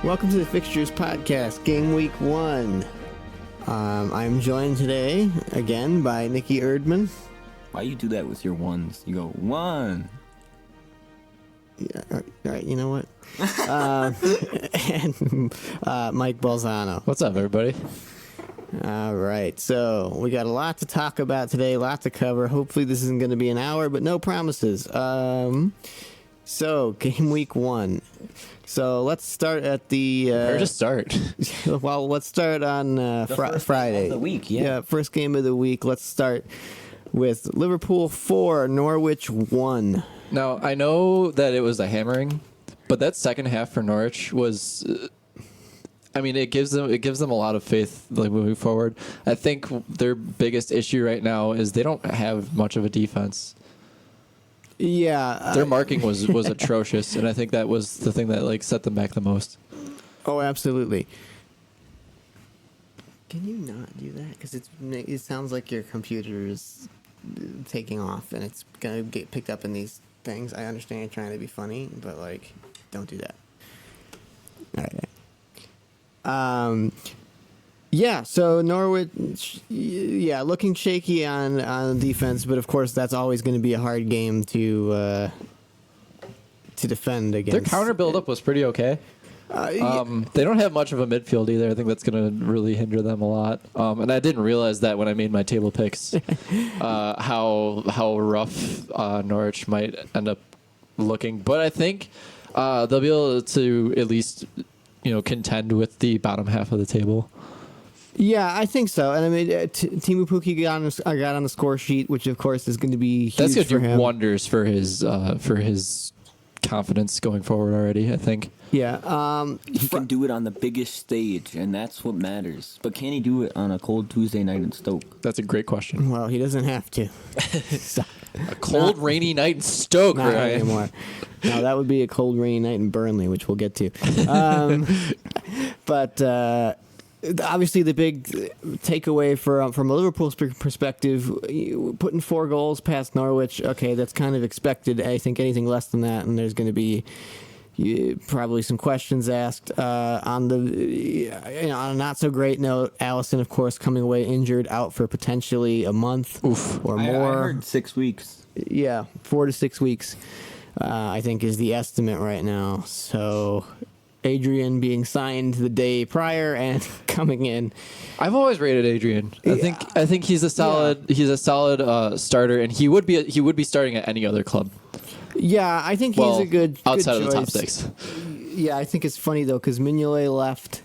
Welcome to the Fixtures Podcast, Game Week 1. I'm joined today, again, by Nicky Erdmann. Why you do that with your ones? You go, one. Yeah, all right, you know what? And Mike Balzano. What's up, everybody? All right, so we got a lot to talk about today, a lot to cover. Hopefully this isn't going to be an hour, but no promises. So, Game Week 1. So let's start at the... Where to start? Well, let's start on Friday. Of the week, yeah. First game of the week. Let's start with Liverpool 4, Norwich 1. Now, I know that it was a hammering, but that second half for Norwich was... it gives them a lot of faith like moving forward. I think their biggest issue right now is they don't have much of a defense. Yeah, their marking was atrocious, and I think that was the thing that set them back the most. Oh, absolutely. Can you not do that? Because it sounds like your computer is taking off, and it's gonna get picked up in these things. I understand you're trying to be funny, but don't do that. All right. Yeah, so Norwich, looking shaky on defense, but of course that's always going to be a hard game to defend against. Their counter build-up was pretty okay. They don't have much of a midfield either. I think that's going to really hinder them a lot. And I didn't realize that when I made my table picks, how rough Norwich might end up looking. But I think they'll be able to at least contend with the bottom half of the table. Yeah, I think so. And Timu Puki got on the score sheet, which of course is going to be huge. That's going to do him. wonders for his confidence going forward already, I think. Yeah. He can do it on the biggest stage, and that's what matters. But can he do it on a cold Tuesday night in Stoke? That's a great question. Well, he doesn't have to. A cold, rainy night in Stoke, not right? anymore. No, that would be a cold, rainy night in Burnley, which we'll get to. But obviously, the big takeaway from a Liverpool perspective, putting 4 goals past Norwich, okay, that's kind of expected. I think anything less than that, and there's going to be probably some questions asked. On a not so great note, Alisson, of course, coming away injured, out for potentially a month or more. I heard 6 weeks. Yeah, 4 to 6 weeks, I think, is the estimate right now. So Adrian being signed the day prior and coming in. I've always rated Adrian. I think he's a solid starter, and he would be starting at any other club. Yeah, I think he's a good outside good of the top choice. 6. Yeah, I think it's funny though because Mignolet left.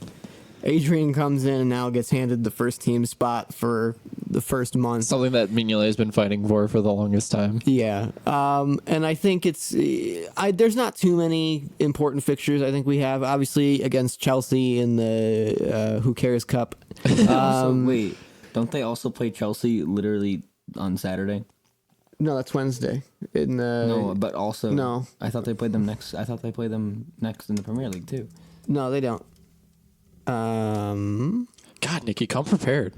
Adrian comes in and now gets handed the first team spot for the first month. Something that Mignolet has been fighting for the longest time. Yeah, and I think there's not too many important fixtures. I think we have obviously against Chelsea in the Who Cares Cup. Wait, don't they also play Chelsea literally on Saturday? No, that's Wednesday. No, but also no. I thought they played them next. I thought they played them next in the Premier League too. No, they don't. God, Nicky, come prepared.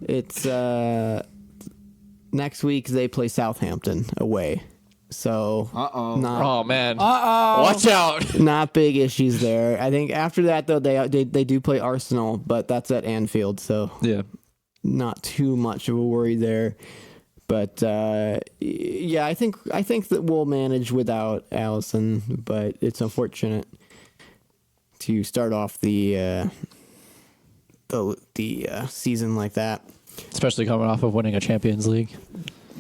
It's next week they play Southampton away. So Oh man. Watch out. Not big issues there. I think after that though they do play Arsenal, but that's at Anfield, so Yeah. not too much of a worry there. But yeah, I think that we'll manage without Alisson, but it's unfortunate to start off the season like that. Especially coming off of winning a Champions League.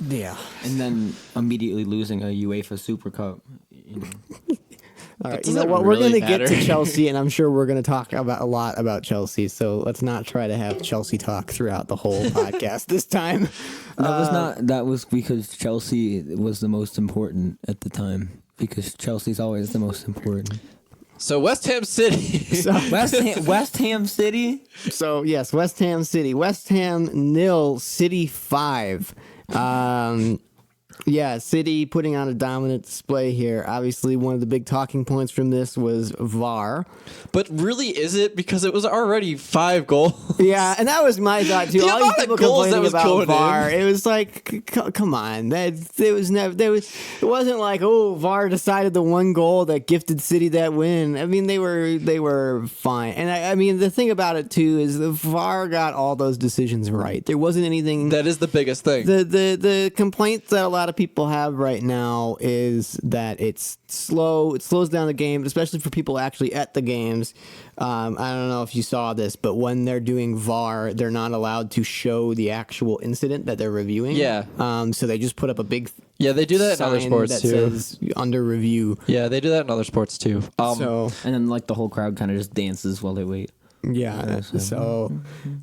Yeah. And then immediately losing a UEFA Super Cup. All right, does you know it what? really We're going to get matter? to Chelsea, and I'm sure we're going to talk a lot about Chelsea. So let's not try to have Chelsea talk throughout the whole podcast this time. That was because Chelsea was the most important at the time. Because Chelsea's always the most important. So West Ham City. West Ham City. So yes, West Ham City. West Ham 0, City 5. Yeah, City putting on a dominant display here. Obviously, one of the big talking points from this was VAR. But really, is it? Because it was already 5 goals. Yeah, and that was my thought too. The All these amount of people goals that complaining was about going VAR, in. it was like, come on, it wasn't like, oh, VAR decided the one goal that gifted City that win. I mean, they were fine, and I mean, the thing about it too is the VAR got all those decisions right. There wasn't anything. That is the biggest thing. The complaint that a lot of people have right now is that it's slow. It slows down the game, especially for people actually at the games. I don't know if you saw this, but when they're doing VAR, they're not allowed to show the actual incident that they're reviewing. Yeah. So they just put up a big Yeah, they do that in other sign sports that too. says under review. Yeah, they do that in other sports too. So And then like the whole crowd kind of just dances while they wait. yeah. So,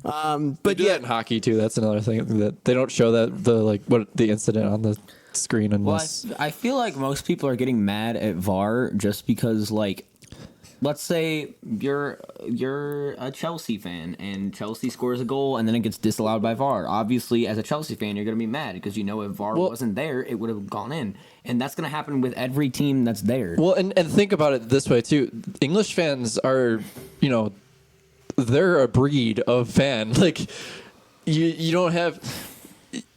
they but do yeah. that in hockey too. That's another thing that they don't show that the incident on the screen in Well, this. I feel like most people are getting mad at VAR just because, like, let's say you're a Chelsea fan and Chelsea scores a goal and then it gets disallowed by VAR. Obviously, as a Chelsea fan, you're going to be mad because you know if VAR wasn't there, it would have gone in. And that's going to happen with every team that's there. Well, and think about it this way too. English fans are, they're a breed of fan. Like you don't have.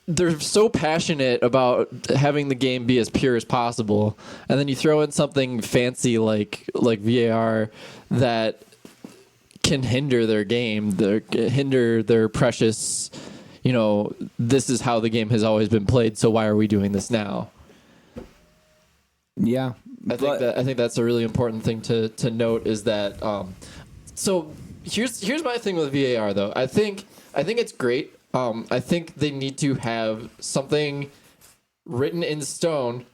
They're so passionate about having the game be as pure as possible, and then you throw in something fancy like VAR that can hinder their game, hinder their precious. This is how the game has always been played. So why are we doing this now? Yeah. I think that's a really important thing to note is that. So here's my thing with VAR though. I think it's great. I think they need to have something written in stone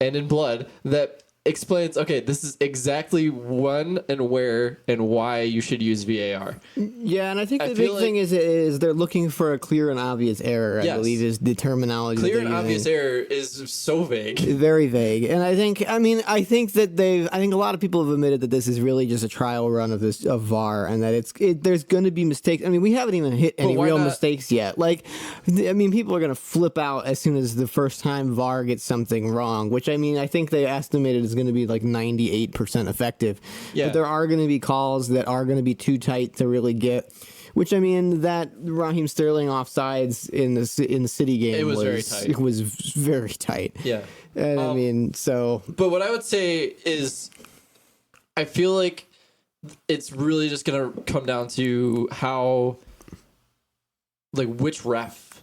and in blood that explains, okay, this is exactly when and where and why you should use VAR. Yeah, and I think the I big feel thing is they're looking for a clear and obvious error. I Yes. believe is the terminology. Clear they're and obvious using. error is so vague. Very vague, and I think I think a lot of people have admitted that this is really just a trial run of VAR, and that there's going to be mistakes. I mean, we haven't even hit any why real not? mistakes yet. Like, I mean, people are going to flip out as soon as the first time VAR gets something wrong, which I think they estimated is going to be like 98% effective. Yeah. But there are going to be calls that are going to be too tight to really get. Which that Raheem Sterling offsides in the City game It was very tight. It was very tight. Yeah. And But what I would say is, I feel like it's really just gonna come down to how, like, which ref,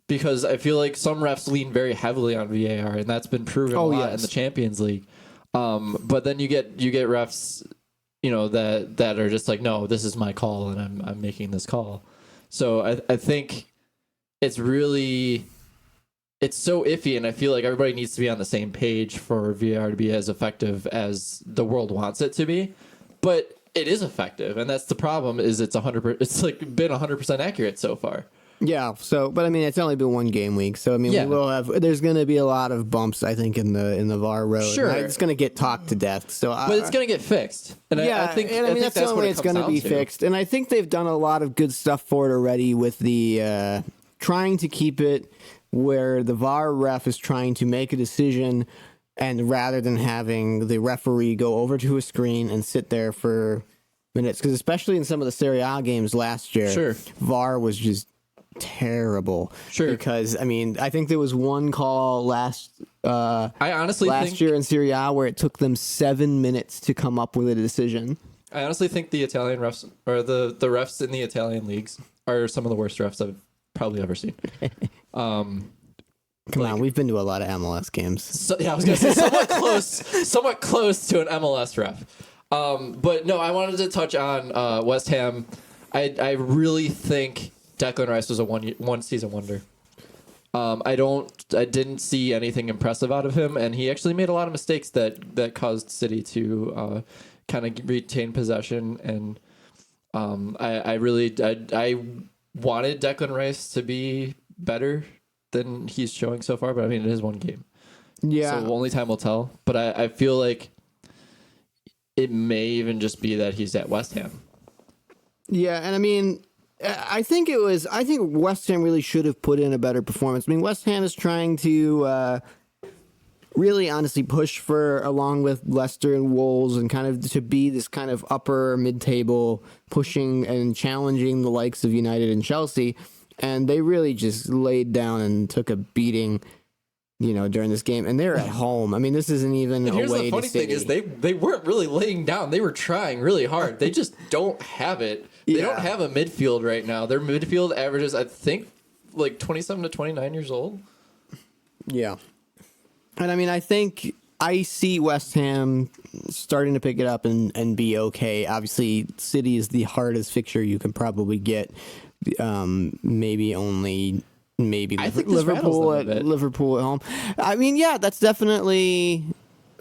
because I feel like some refs lean very heavily on VAR, and that's been proven a lot in the Champions League. But then you get refs, that are just like, no, this is my call, and I'm making this call. So I think it's so iffy, and I feel like everybody needs to be on the same page for VAR to be as effective as the world wants it to be. But it is effective, and that's the problem. Is it's 100%? It's like been 100% accurate so far. yeah, but I mean, it's only been one game week, so I mean, Yeah. we will have. There's going to be a lot of bumps, I think, in the VAR road. Sure. And it's going to get talked to death. So, But it's going to get fixed. And yeah, I think that's the only what way it it's comes going to be down to. fixed. And I think they've done a lot of good stuff for it already with the trying to keep it where the VAR ref is trying to make a decision, and rather than having the referee go over to a screen and sit there for minutes, because especially in some of the Serie A games last year, Sure. VAR was just terrible. Sure. Because I mean, I think there was one call last I honestly think year in Serie A where it took them 7 minutes to come up with a decision. I honestly think the Italian refs, or the refs in the Italian leagues, are some of the worst refs I've probably ever seen. Come on, we've been to a lot of MLS games. So, yeah, I was gonna say somewhat close to an MLS ref. But no, I wanted to touch on West Ham. I really think Declan Rice was a one season wonder. I didn't see anything impressive out of him, and he actually made a lot of mistakes that caused City to kind of retain possession. And I wanted Declan Rice to be better than he's showing so far, but I mean, it is one game. Yeah. So only time will tell. But I feel like it may even just be that he's at West Ham. Yeah, and I mean, I think West Ham really should have put in a better performance. I mean, West Ham is trying to really honestly push for, along with Leicester and Wolves, and kind of to be this kind of upper mid-table, pushing and challenging the likes of United and Chelsea. And they really just laid down and took a beating, during this game. And they're at home. I mean, this isn't even And here's away the funny to City. thing is they weren't really laying down. They were trying really hard. They just don't have it. They don't have a midfield right now. Their midfield averages, I think, like 27 to 29 years old. Yeah. And I mean, I think I see West Ham starting to pick it up and be okay. Obviously, City is the hardest fixture you can probably get. Maybe I think this rattles them a bit. Liverpool at home. I mean, yeah, that's definitely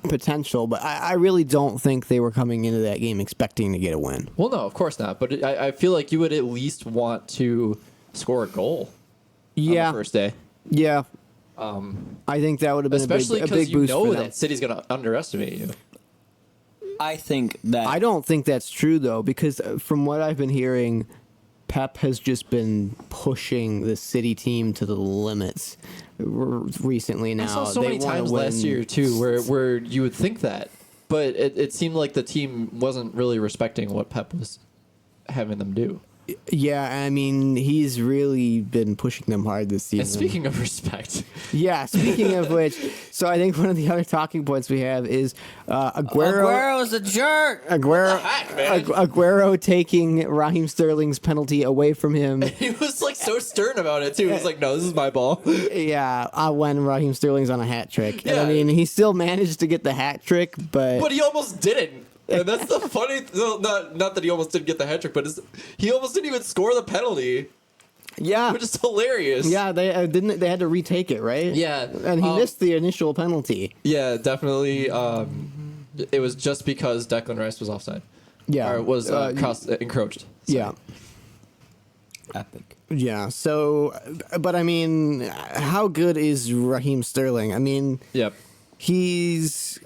potential, but I really don't think they were coming into that game expecting to get a win. Well, no, of course not. But I feel like you would at least want to score a goal on the first day. Yeah. I think that would have been especially a big because you boost know for them. that City's going to underestimate you. I think that I don't think that's true, though, because from what I've been hearing, Pep has just been pushing the City team to the limits recently now. I saw so They many wanna times win. last year, too, where you would think that. But it seemed like the team wasn't really respecting what Pep was having them do. Yeah, I mean, he's really been pushing them hard this season. And speaking of respect, yeah, speaking of which, so I think one of the other talking points we have is Aguero. Aguero's a jerk. Aguero taking Raheem Sterling's penalty away from him. he was like so stern about it too. He was like, "No, this is my ball." Yeah, when Raheem Sterling's on a hat trick. Yeah. And I mean, he still managed to get the hat trick, But he almost didn't. And that's the funny. Not that he almost didn't get the hat trick, but he almost didn't even score the penalty, yeah, which is hilarious. yeah, they didn't. They had to retake it, right? Yeah, and he missed the initial penalty. Yeah, definitely. It was just because Declan Rice was offside. Yeah, or was encroached. Yeah. Epic. Yeah. So, but I mean, how good is Raheem Sterling? I mean, Yep. He used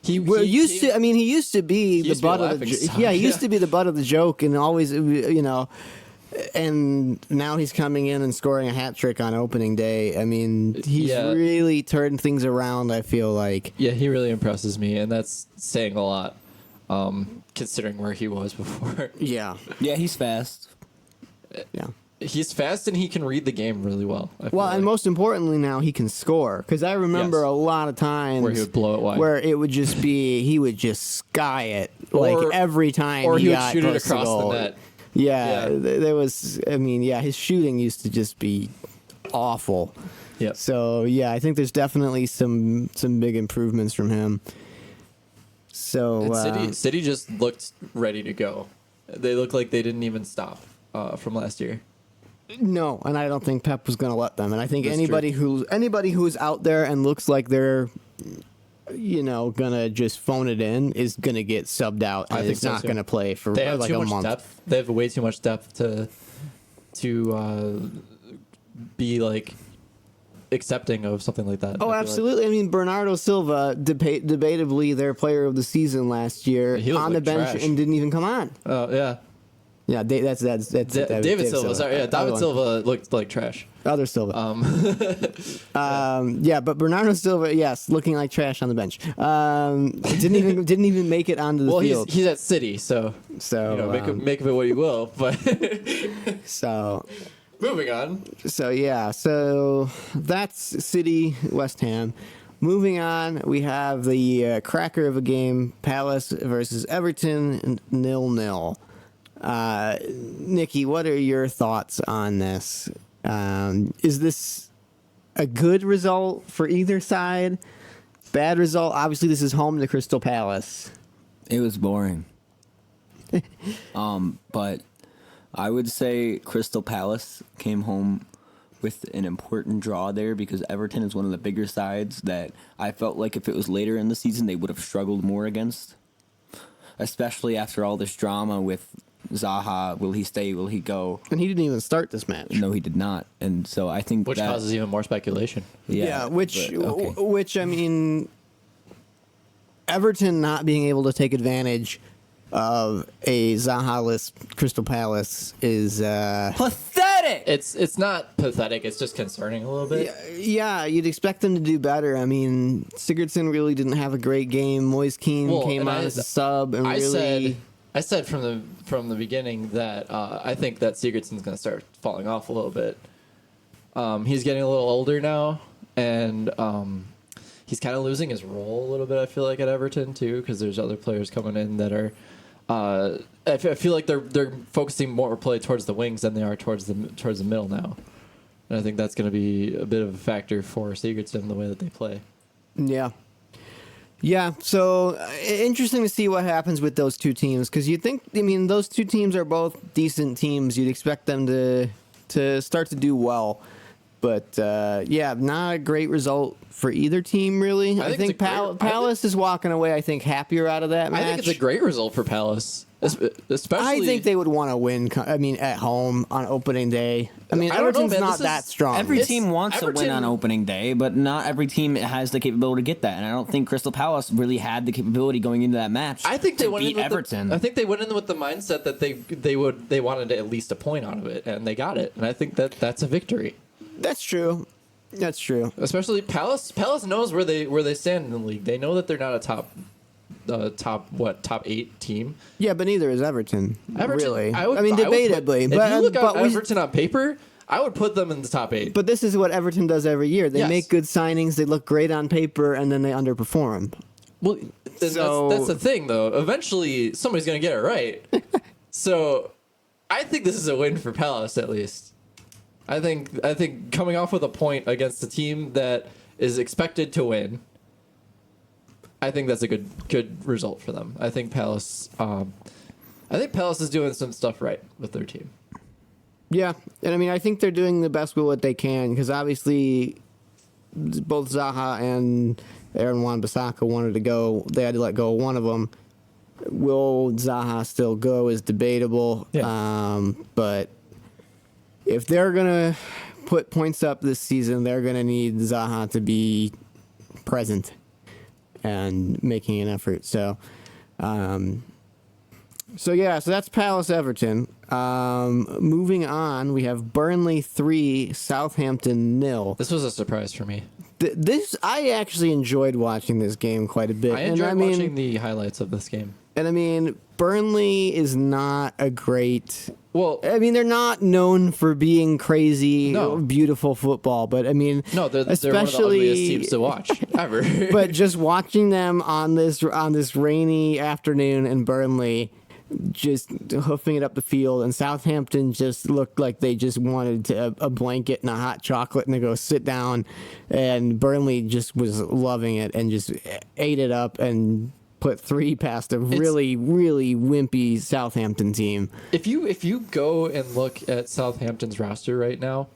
used to be the used to be butt a of the laughing stock, he used yeah. to be the butt of the joke, and always, and now he's coming in and scoring a hat trick on opening day. I mean, he's really turned things around, I feel like. Yeah, he really impresses me, and that's saying a lot, considering where he was before. Yeah. Yeah, he's fast. Yeah. He's fast and he can read the game really well. I feel Well, like. and most importantly now, he can score. Because I remember Yes. a lot of times Where he would blow it wide. where it would just be, he would just sky it like Or- every time or he would got shoot it close to across goal. the net. Yeah, Yeah. there was, I mean, yeah, his shooting used to just be awful. Yep. So, yeah, I think there's definitely some big improvements from him. So, And City just looked ready to go. They looked like they didn't even stop from last year. no, and I don't think Pep was going to let them. And I think That's anybody who's out there and looks like they're, gonna just phone it in is gonna get subbed out. I And think it's so, not too. gonna play for They have like too a much month. depth. They have way too much depth to be like accepting of something like that. I Oh, feel like. absolutely. I mean, Bernardo Silva, debatably their player of the season last year, He looked on the like bench trash. and didn't even come on. Oh yeah. Yeah, that's David Silva. Sorry, yeah, Other David one. Silva looked like trash. Other Silva. Yeah, but Bernardo Silva, yes, looking like trash on the bench. Didn't even make it onto the Well, field. he's at City, so make of it what you will. But So moving on. So that's City, West Ham. Moving on, we have the cracker of a game, Palace versus Everton, 0-0. Nicky, what are your thoughts on this? Is this a good result for either side? Bad result? Obviously, this is home to Crystal Palace. It was boring. But I would say Crystal Palace came home with an important draw there because Everton is one of the bigger sides that I felt like if it was later in the season, they would have struggled more against, especially after all this drama with Zaha. Will he stay? Will he go? And he didn't even start this match. No, he did not. And so I think Which that, causes even more speculation. Which I mean, Everton not being able to take advantage of a Zaha-less Crystal Palace is Pathetic. It's not pathetic. It's just concerning a little bit. yeah, you'd expect them to do better. I mean, Sigurdsson really didn't have a great game. Moise Keane came on as a sub and I said from the beginning that I think that Sigurdsson's going to start falling off a little bit. He's getting a little older now, and he's kind of losing his role a little bit. I feel like at Everton too, because there's other players coming in that are. I feel like they're focusing more play towards the wings than they are towards the middle now, and I think that's going to be a bit of a factor for Sigurdsson the way that they play. Yeah. Yeah, so interesting to see what happens with those two teams, because those two teams are both decent teams. You'd expect them to start to do well. But, not a great result for either team, really. I think Palace is walking away, happier out of that match. I think it's a great result for Palace. Especially, I think they would want to win, at home on opening day. Everton's not that strong. Every team wants to win on opening day, but not every team has the capability to get that. And I don't think Crystal Palace really had the capability going into that match. I think they went beat in with Everton. I think they went in with the mindset that they wanted at least a point out of it, and they got it. And I think that's a victory. That's true. That's true. Especially Palace. Palace knows where they stand in the league. They know that they're not a top 8 team. Yeah, but neither is Everton. Really, debatably. But if you look at Everton on paper, I would put them in the top 8. But this is what Everton does every year. They make good signings. They look great on paper, and then they underperform. Well, that's the thing, though. Eventually, somebody's going to get it right. So, I think this is a win for Palace, at least. I think coming off with a point against a team that is expected to win, I think that's a good result for them. I think Palace is doing some stuff right with their team. Yeah, and I think they're doing the best with what they can, because obviously both Zaha and Aaron Wan-Bissaka wanted to go. They had to let go of one of them. Will Zaha still go is debatable. Yeah. But if they're going to put points up this season, they're going to need Zaha to be present and making an effort. So that's Palace Everton. Moving on, we have Burnley 3, Southampton 0. This was a surprise for me. I actually enjoyed watching this game quite a bit. I enjoyed watching the highlights of this game. And Burnley is not a great. Well, they're not known for being crazy, beautiful football, but they're one of the ugliest teams to watch ever. But just watching them on this rainy afternoon in Burnley, just hoofing it up the field, and Southampton just looked like they just wanted a blanket and a hot chocolate and to go sit down, and Burnley just was loving it and just ate it up and put 3 past a really, really wimpy Southampton team. If you go and look at Southampton's roster right now,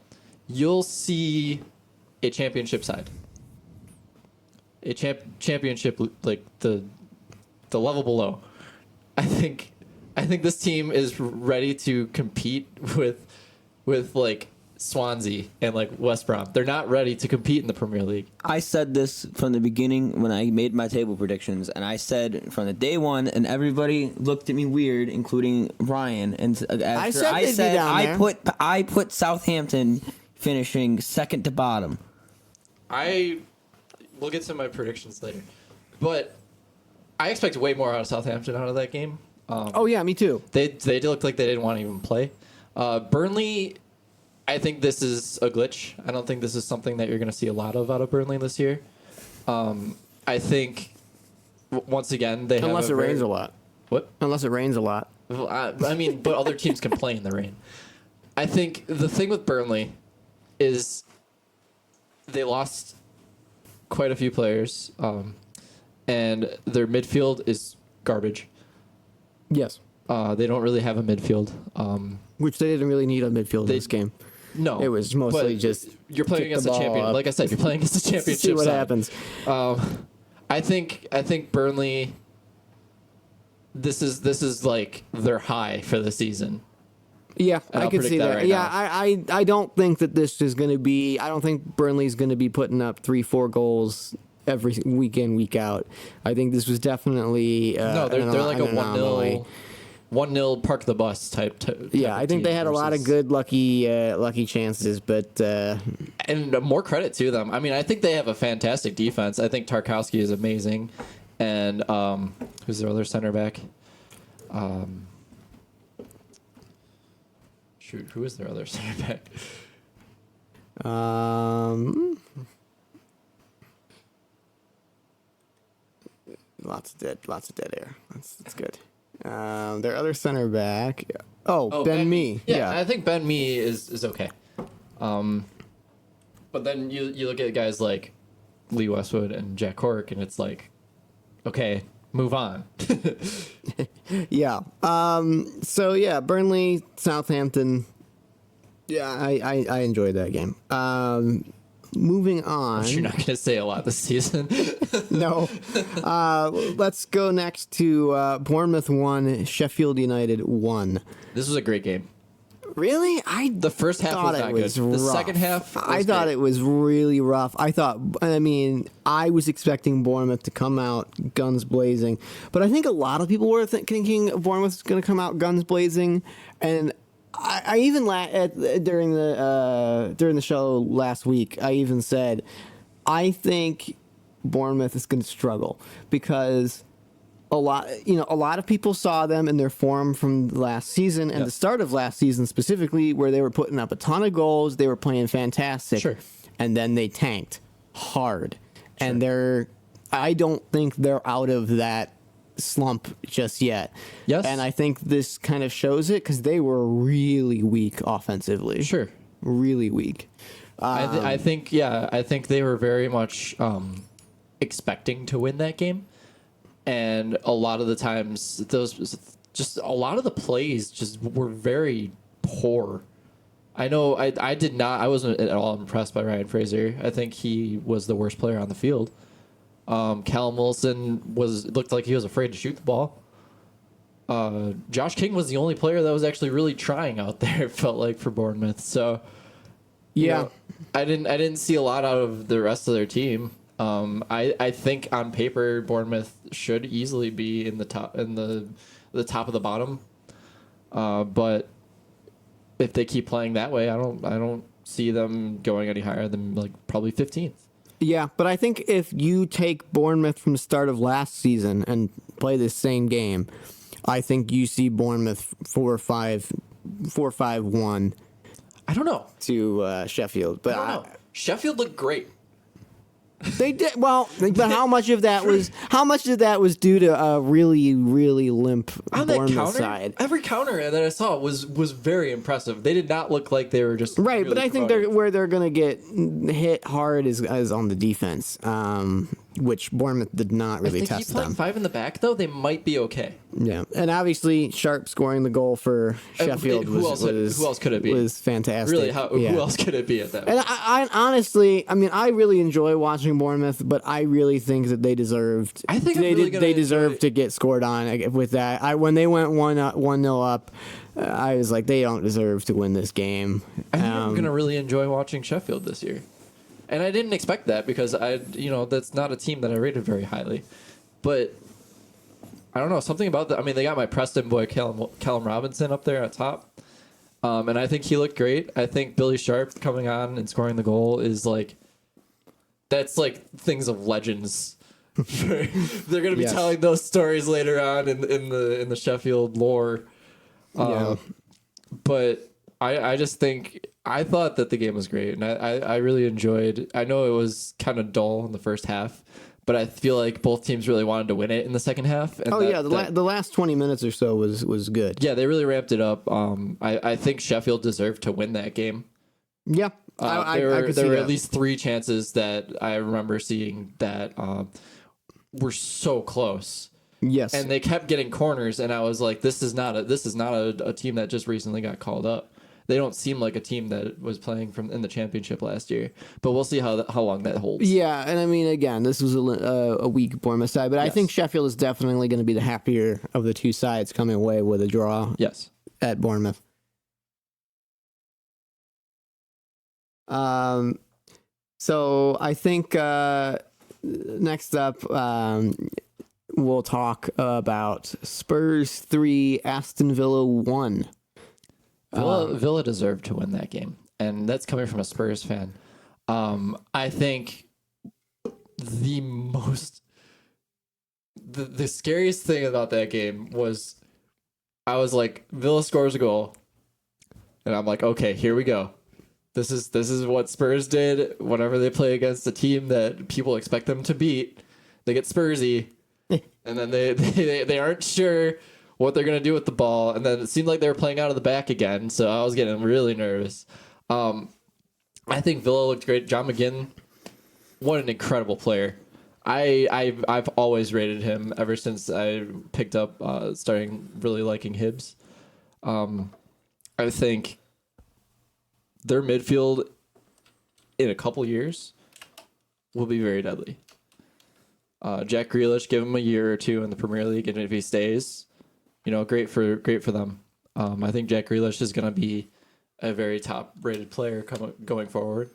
you'll see a championship side. A championship, like the level below. I think this team is ready to compete with like Swansea and like West Brom. They're not ready to compete in the Premier League. I said this from the beginning when I made my table predictions, and I said from the day one, and everybody looked at me weird, including Ryan. And after I put Southampton finishing second to bottom. We'll get to my predictions later, but I expect way more out of Southampton out of that game. Me too. They looked like they didn't want to even play. Burnley, I think this is a glitch. I don't think this is something that you're going to see a lot of out of Burnley this year. I think, once again, unless it rains a lot. What? Unless it rains a lot. Well, but other teams can play in the rain. I think the thing with Burnley is they lost quite a few players, and their midfield is garbage. Yes. They don't really have a midfield. Which they didn't really need a midfield in this game. No. It was mostly just you're playing against a champion. Like I said, you're playing against a championship see what side. happens. I think Burnley this is like their high for the season. Yeah, I can see that. Right yeah, I don't think that this is going to be. I don't think Burnley's going to be putting up 3-4 goals every week in, week out. I think this was definitely No, they're like a an anomaly. 1-0 park the bus type. Yeah, I think they had a lot of good lucky chances, but and more credit to them. I mean, I think they have a fantastic defense. I think Tarkowski is amazing, and who's their other center back? Shoot, who is their other center back? Lots of dead air. That's good. Their other center back. Oh, Ben Mee. Yeah, I think Ben Mee is okay. But then you look at guys like Lee Westwood and Jack Cork, and it's like, okay, move on. Yeah. So yeah, Burnley, Southampton. Yeah, I enjoyed that game. Moving on. You're not going to say a lot this season. No. Let's go next to Bournemouth 1, Sheffield United 1. This was a great game. Really? The first half was not good. The second half was I thought it was really rough. I was expecting Bournemouth to come out guns blazing, but I think a lot of people were thinking Bournemouth was going to come out guns blazing, and I even during the show last week, I even said I think Bournemouth is going to struggle because a lot of people saw them in their form from last season and the start of last season specifically, where they were putting up a ton of goals, they were playing fantastic, sure, and then they tanked hard, sure. And I don't think they're out of that slump just yet. Yes. And I think this kind of shows it because they were really weak offensively. Sure. Really weak. I think they were very much expecting to win that game. And a lot of the times, a lot of the plays just were very poor. I know I wasn't at all impressed by Ryan Fraser. I think he was the worst player on the field. Callum Wilson looked like he was afraid to shoot the ball. Josh King was the only player that was actually really trying out there, it felt like, for Bournemouth. So yeah, I didn't see a lot out of the rest of their team. I think on paper Bournemouth should easily be in the top top of the bottom. But if they keep playing that way, I don't see them going any higher than like probably 15th. Yeah, but I think if you take Bournemouth from the start of last season and play this same game, I think you see Bournemouth 4-5-1. I don't know. To Sheffield, but Sheffield looked great. They did well, but how much of that was due to a really, really limp on Bournemouth that counter side? Every counter that I saw was very impressive. They did not look like they were just right, really but I think where they're going to get hit hard is on the defense, which Bournemouth did not really if they test keep playing them. 5 in the back, though, they might be okay. Yeah, and obviously Sharp scoring the goal for Sheffield who else could it be? Was fantastic. Really, who else could it be at that? And I honestly, I really enjoy watching Bournemouth, but I really think that they deserved. I think they deserved to get scored on with that. When they went 1-0 up, I was like, they don't deserve to win this game. I think I'm gonna really enjoy watching Sheffield this year, and I didn't expect that because that's not a team that I rated very highly, but I don't know, something about that. I mean, they got my Preston boy Callum Robinson up there at top, and I think he looked great. I think Billy Sharp coming on and scoring the goal is that's like things of legends. They're going to be telling those stories later on in the Sheffield lore. But I just think I thought that the game was great, and I really enjoyed. I know it was kind of dull in the first half, but I feel like both teams really wanted to win it in the second half. And the last 20 minutes or so was good. Yeah, they really ramped it up. I think Sheffield deserved to win that game. Yeah. There were at least 3 chances that I remember seeing that were so close. Yes, and they kept getting corners, and I was like, "This is not a team that just recently got called up. They don't seem like a team that was playing in the championship last year." But we'll see how long that holds. Yeah, and again, this was a weak Bournemouth side, but I think Sheffield is definitely going to be the happier of the two sides coming away with a draw. Yes, at Bournemouth. So I think next up, we'll talk about Spurs 3, Aston Villa 1. Villa deserved to win that game, and that's coming from a Spurs fan. I think the scariest thing about that game was I was like, Villa scores a goal, and I'm like, okay, here we go. This is what Spurs did whenever they play against a team that people expect them to beat. They get Spursy, and then they aren't sure what they're gonna do with the ball, and then it seemed like they were playing out of the back again. So I was getting really nervous. I think Villa looked great. John McGinn, what an incredible player. I've always rated him ever since I picked up starting really liking Hibs. I think their midfield in a couple years will be very deadly. Jack Grealish, give him a year or two in the Premier League, and if he stays, great for them. I think Jack Grealish is going to be a very top-rated player going forward.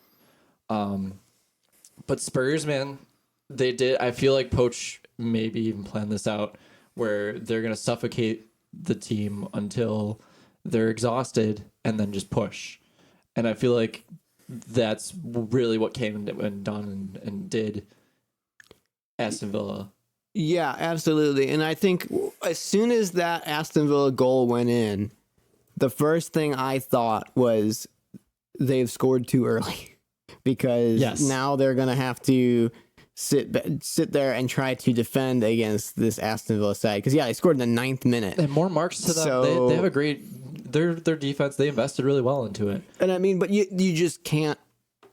But Spurs, man, they did. I feel like Poach maybe even planned this out, where they're going to suffocate the team until they're exhausted and then just push. And I feel like that's really what came and done and did Aston Villa. Yeah, absolutely. And I think as soon as that Aston Villa goal went in, the first thing I thought was they've scored too early because now they're going to have to sit there and try to defend against this Aston Villa side. Because, they scored in the 9th minute. And more marks to them. So, they have a great... Their defense, they invested really well into it. And I mean, but you just can't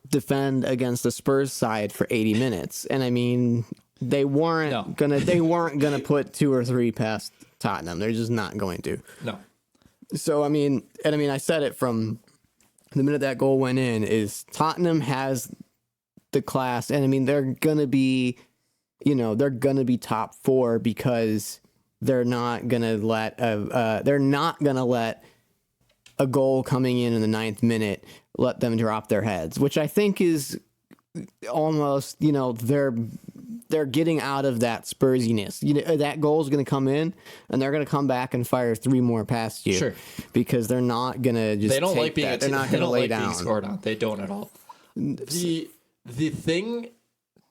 defend against the Spurs side for 80 minutes. And I mean, they weren't gonna put 2 or 3 past Tottenham. They're just not going to. No. So I said it from the minute that goal went in, is Tottenham has the class, and I mean they're gonna be top 4 because they're not gonna let a goal coming in the 9th minute let them drop their heads, which I think is almost, they're getting out of that Spursiness. That goal is going to come in, and they're going to come back and fire 3 more past you. Sure. Because they're not going to just. They don't like being. They're not going to lay down. Being scored on. They don't at all. The thing,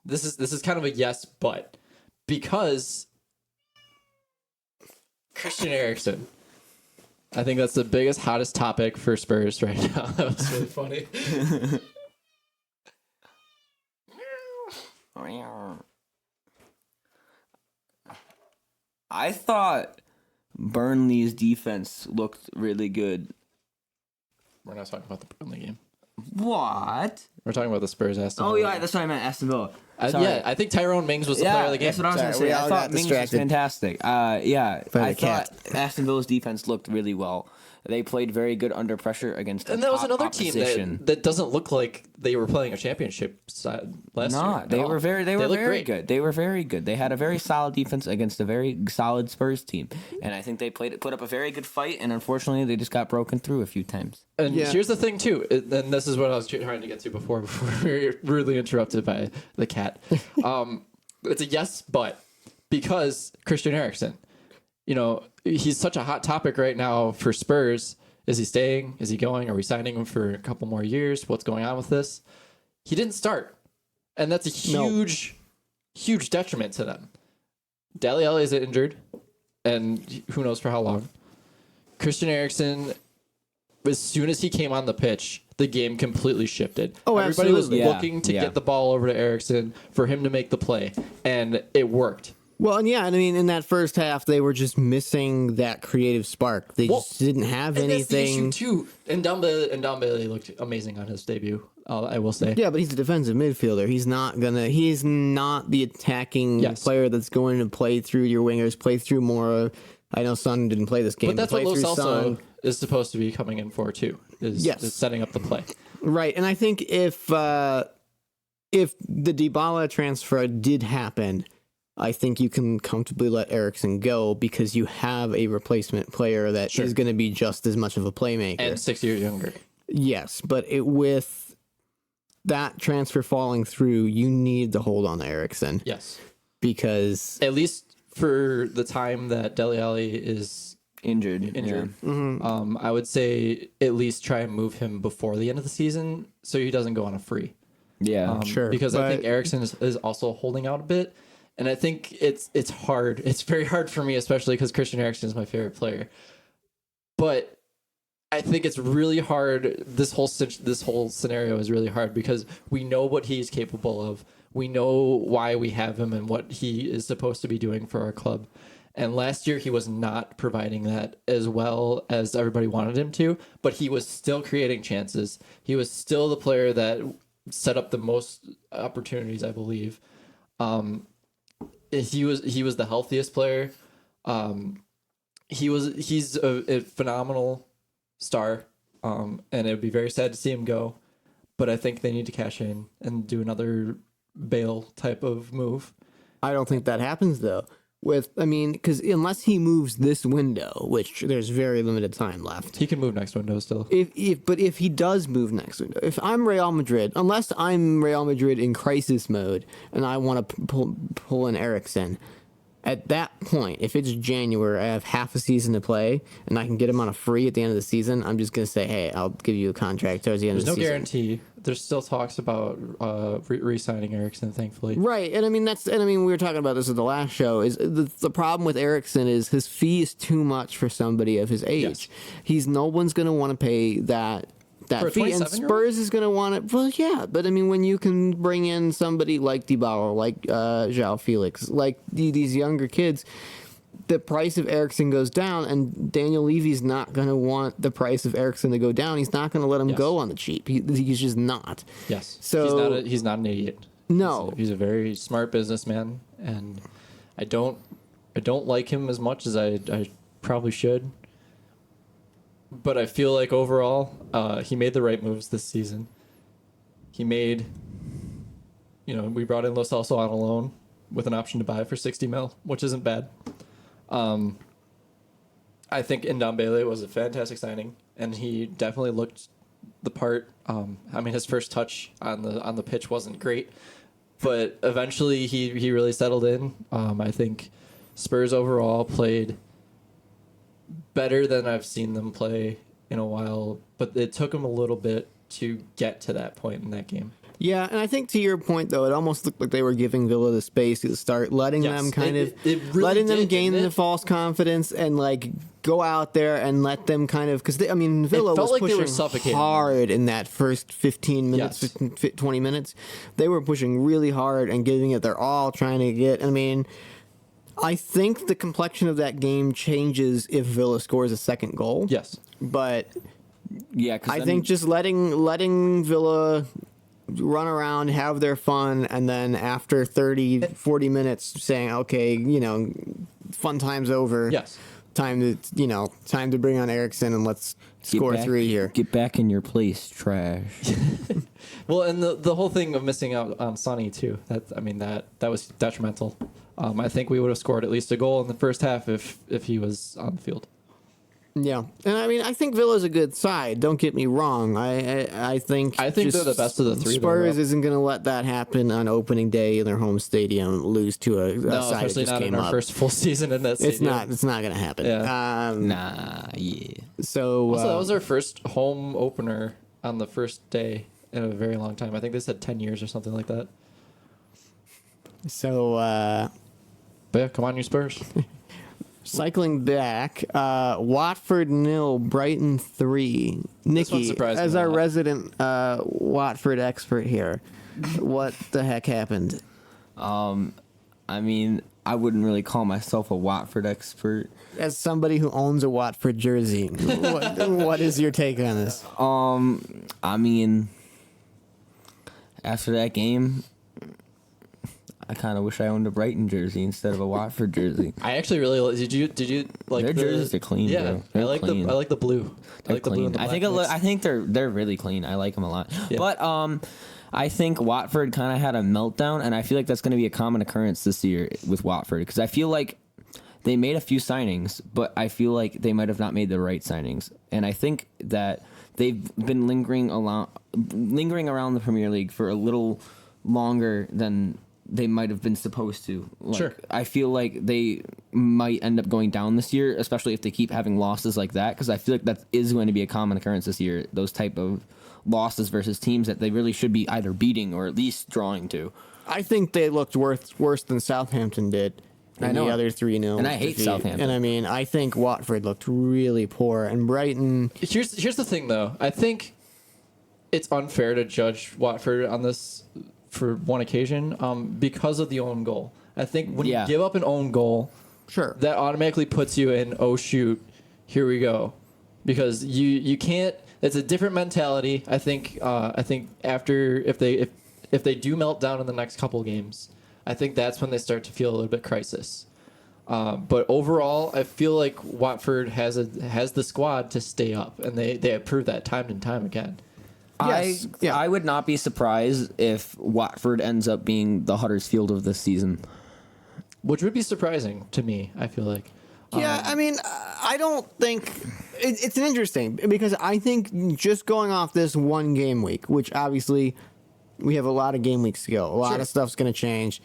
this is kind of a yes, but because Christian Eriksen. I think that's the biggest, hottest topic for Spurs right now. That was really funny. I thought Burnley's defense looked really good. We're not talking about the Burnley game. What? We're talking about the Spurs Aston Villa. Villa. Oh, yeah, that's what I meant, Aston Villa. I think Tyrone Mings was the player of the game. That's what I was going to say. I thought Mings was fantastic. I thought Aston Villa's defense looked really well. They played very good under pressure against and that was another team that doesn't look like they were playing a championship side last year. They were very good. They were very good. They had a very solid defense against a very solid Spurs team, and I think they put up a very good fight. And unfortunately, they just got broken through a few times. And here's the thing too, and this is what I was trying to get to before we were rudely interrupted by the cat. It's a yes, but because Christian Eriksen. He's such a hot topic right now for Spurs. Is he staying? Is he going? Are we signing him for a couple more years? What's going on with this? He didn't start. And that's a huge detriment to them. Dele Alli is injured, and who knows for how long. Christian Eriksen, as soon as he came on the pitch, the game completely shifted. Oh, everybody absolutely. was looking to get the ball over to Eriksen for him to make the play, and it worked. Well, and I mean, in that first half, they were just missing that creative spark. They just didn't have anything. That's the issue too. And Ndombele looked amazing on his debut. I will say. Yeah, but he's a defensive midfielder. He's not the attacking player that's going to play through your wingers, play through more. I know Son didn't play this game. But that's what Lo Celso is supposed to be coming in for too. Is setting up the play. Right, and I think if the Dybala transfer did happen, I think you can comfortably let Eriksen go because you have a replacement player that is going to be just as much of a playmaker. And 6 years younger. Yes, but with that transfer falling through, you need to hold on to Eriksson. Yes. Because at least for the time that Dele Alli is injured. I would say at least try and move him before the end of the season so he doesn't go on a free. Yeah, sure. Because I think Eriksson is also holding out a bit, and I think it's hard. It's very hard for me, especially because Christian Eriksson is my favorite player. But I think it's really hard. This whole scenario is really hard because we know what he's capable of. We know why we have him and what he is supposed to be doing for our club. And last year he was not providing that as well as everybody wanted him to, but he was still creating chances. He was still the player that set up the most opportunities, I believe. He was the healthiest player. He's a phenomenal star, and it would be very sad to see him go. But I think they need to cash in and do another Bale type of move. I don't think that happens though. Because unless he moves this window, which there's very limited time left, he can move next window still. If he does move next window, if I'm Real Madrid, unless I'm Real Madrid in crisis mode and I want to pull in Eriksson, at that point, if it's January, I have half a season to play, and I can get him on a free at the end of the season, I'm just going to say, hey, I'll give you a contract towards the end of the season. There's no guarantee. There's still talks about re-signing Eriksson, thankfully. Right, and we were talking about this at the last show, is the problem with Eriksson is his fee is too much for somebody of his age. Yes. No one's going to want to pay that fee, and Spurs is going to want it. Well, yeah, but when you can bring in somebody like Dybala, like João Felix, like these younger kids, the price of Eriksson goes down, and Daniel Levy's not going to want the price of Eriksson to go down. He's not going to let him go on the cheap. He's just not. Yes. So he's not an idiot. No, he's a very smart businessman, and I don't like him as much as I probably should. But I feel like overall, he made the right moves this season. We brought in Lo Celso on a loan with an option to buy for 60 mil, which isn't bad. I think Ndombele was a fantastic signing, and he definitely looked the part. His first touch on the pitch wasn't great, but eventually he really settled in. I think Spurs overall played better than I've seen them play in a while, but it took them a little bit to get to that point in that game. Yeah, and I think to your point, though, it almost looked like they were giving Villa the space to start, letting them gain the false confidence and go out there and let them because Villa was pushing hard in that first 15 minutes, 20 minutes. They were pushing really hard and giving it their all, trying to get. I think the complexion of that game changes if Villa scores a second goal. Yes, but yeah, I think just letting Villa run around, have their fun, and then after 30, 40 minutes saying, okay, fun time's over. Yes. Time to bring on Eriksson and let's score 3 here. Get back in your place, trash. Well, and the whole thing of missing out on Sonny too. That was detrimental. I think we would have scored at least a goal in the first half if he was on the field. Yeah, and I think Villa's a good side. Don't get me wrong. I think they're the best of the three. Spurs isn't going to let that happen on opening day in their home stadium. Lose to a side that just not came in our up. first full season in that stadium. It's not going to happen. Yeah. So also, that was our first home opener on the first day in a very long time. I think they said 10 years or something like that. So, but yeah, come on, you Spurs. Cycling back, Watford 0, Brighton 3. Nicky, as our resident Watford expert here, what the heck happened? I wouldn't really call myself a Watford expert. As somebody who owns a Watford jersey, what is your take on this? After that game, I kind of wish I owned a Brighton jersey instead of a Watford jersey. I actually really did you like their jerseys are clean. Yeah, bro. I like the blue. I like the blue and the black. I think they're really clean. I like them a lot. Yeah. But I think Watford kind of had a meltdown, and I feel like that's going to be a common occurrence this year with Watford because I feel like they made a few signings, but I feel like they might have not made the right signings, and I think that they've been lingering around the Premier League for a little longer than they might have been supposed to. Like, Sure. I feel like they might end up going down this year, especially if they keep having losses like that, because I feel like that is going to be a common occurrence this year, those type of losses versus teams that they really should be either beating or at least drawing to. I think they looked worse than Southampton did. I know. The other 3-0. And I hate Southampton. And I mean, I think Watford looked really poor, and Brighton. Here's the thing, though. I think it's unfair to judge Watford on this for one occasion because of the own goal. I think when you give up an own goal, Sure. that automatically puts you in, oh shoot, here we go, because you can't. It's a different mentality. I think after if they do melt down in the next couple games, I think that's when they start to feel a little bit crisis. But overall, I feel like Watford has the squad to stay up, and they have proved that time and time again. Yes. I would not be surprised if Watford ends up being the Huddersfield of this season. Which would be surprising to me, I feel like. Yeah, I mean, I don't think it's an interesting, because I think just going off this one game week, which obviously we have a lot of game weeks to go, a lot of stuff's going to change.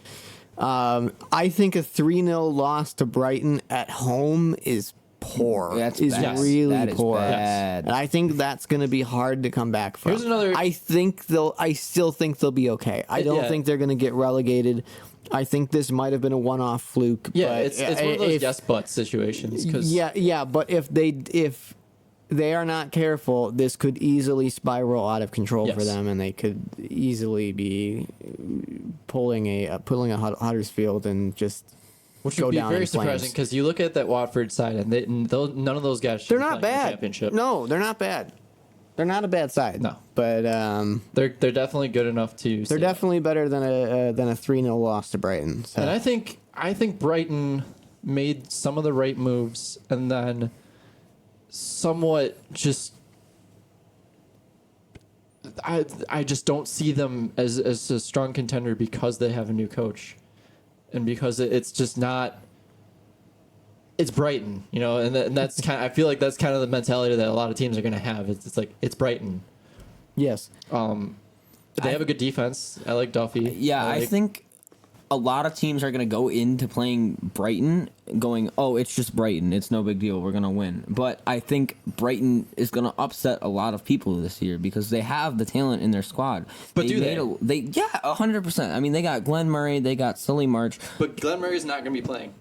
I think a 3-0 loss to Brighton at home is poor. That's is bad. really That is poor. bad. And I think that's going to be hard to come back from. Here's another- I still think they'll be okay. I don't think they're going to get relegated. I think this might have been a one-off fluke. Yeah, but it's one of those yes but situations. But if they are not careful, this could easily spiral out of control for them, and they could easily be pulling a Huddersfield and just Which go would be down very in flames. surprising because you look at that Watford side and none of those guys should They're be not playing in the bad. championship. No, they're not bad. They're not a bad side. No. But They're definitely good enough to. they're stay up. definitely better than a 3-0 loss to Brighton. So. And I think Brighton made some of the right moves and then somewhat just. I just don't see them as a strong contender because they have a new coach, and because it's just not. It's Brighton, and that's kind. I feel like that's kind of the mentality that a lot of teams are going to have. It's like it's Brighton. Yes. They have a good defense. I like Duffy. Yeah, I think a lot of teams are going to go into playing Brighton going, oh, it's just Brighton. It's no big deal. We're going to win. But I think Brighton is going to upset a lot of people this year because they have the talent in their squad. But do they? Yeah, 100%. I mean, they got Glenn Murray. They got Sully March. But Glenn Murray's not going to be playing.